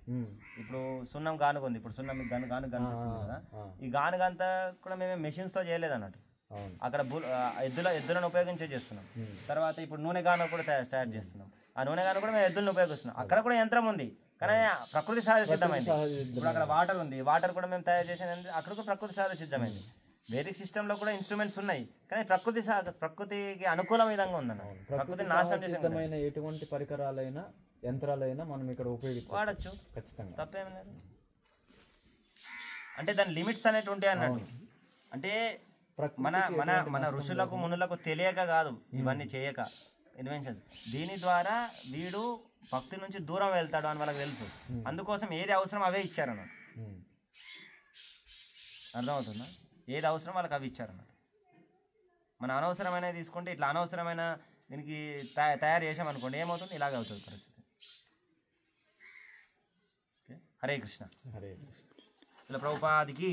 ఇప్పుడు సున్నం గానుగ ఉంది, ఇప్పుడు సున్నం గానుగ కనిపిస్తుంది కదా, ఈ గానుగ అంతా కూడా మేము మెషిన్స్తో చేయలేదు అన్నట్టు. అక్కడ ఎద్దులను ఉపయోగించే చేస్తున్నాం. తర్వాత ఇప్పుడు నూనె గానుగ కూడా తయారు చేస్తున్నాం, ఆ నూనె గానుగ కూడా మేము ఎద్దులను ఉపయోగిస్తున్నాం. అక్కడ కూడా యంత్రం ఉంది, కానీ ప్రకృతి సహజ సిద్ధమైంది. ఇప్పుడు అక్కడ వాటర్ ఉంది, వాటర్ కూడా మేము తయారు చేసేది అక్కడ కూడా ప్రకృతి సహజ సిద్ధమైంది. వేదిక సిస్టంలో కూడా ఇన్స్ట్రుమెంట్స్ ఉన్నాయి, కానీ ప్రకృతికి అనుకూల విధంగా ఉందన్న. ప్రకృతి నాశనం చేసిన ఎటువంటి పరికరాలైనా యంత్రాలైనా మనం ఇక్కడ వాడచ్చు, ఖచ్చితంగా తప్పేం లేదు. అంటే దాని లిమిట్స్ అనేవి ఉంటాయి అన్నట్టు. అంటే మన ఋషులకు మునులకు తెలియక కాదు ఇవన్నీ చేయక ఇన్వెన్షన్స్. దీని ద్వారా వీడు భక్తి నుంచి దూరం వెళ్తాడు అని వాళ్ళకి తెలుసు, అందుకోసం ఏది అవసరం అవే ఇచ్చారన్నమాట. అర్థమవుతుందా? ఏది అవసరం వాళ్ళకి అవి ఇచ్చారన్నమాట. మనం అనవసరమైనవి తీసుకుంటే ఇట్లా అనవసరమైన దీనికి తయారు చేసామనుకోండి ఏమవుతుంది, ఇలాగే అవుతుంది పరిస్థితి. ఓకే, హరే కృష్ణ. హరే కృష్ణ. ప్రభుపాదికి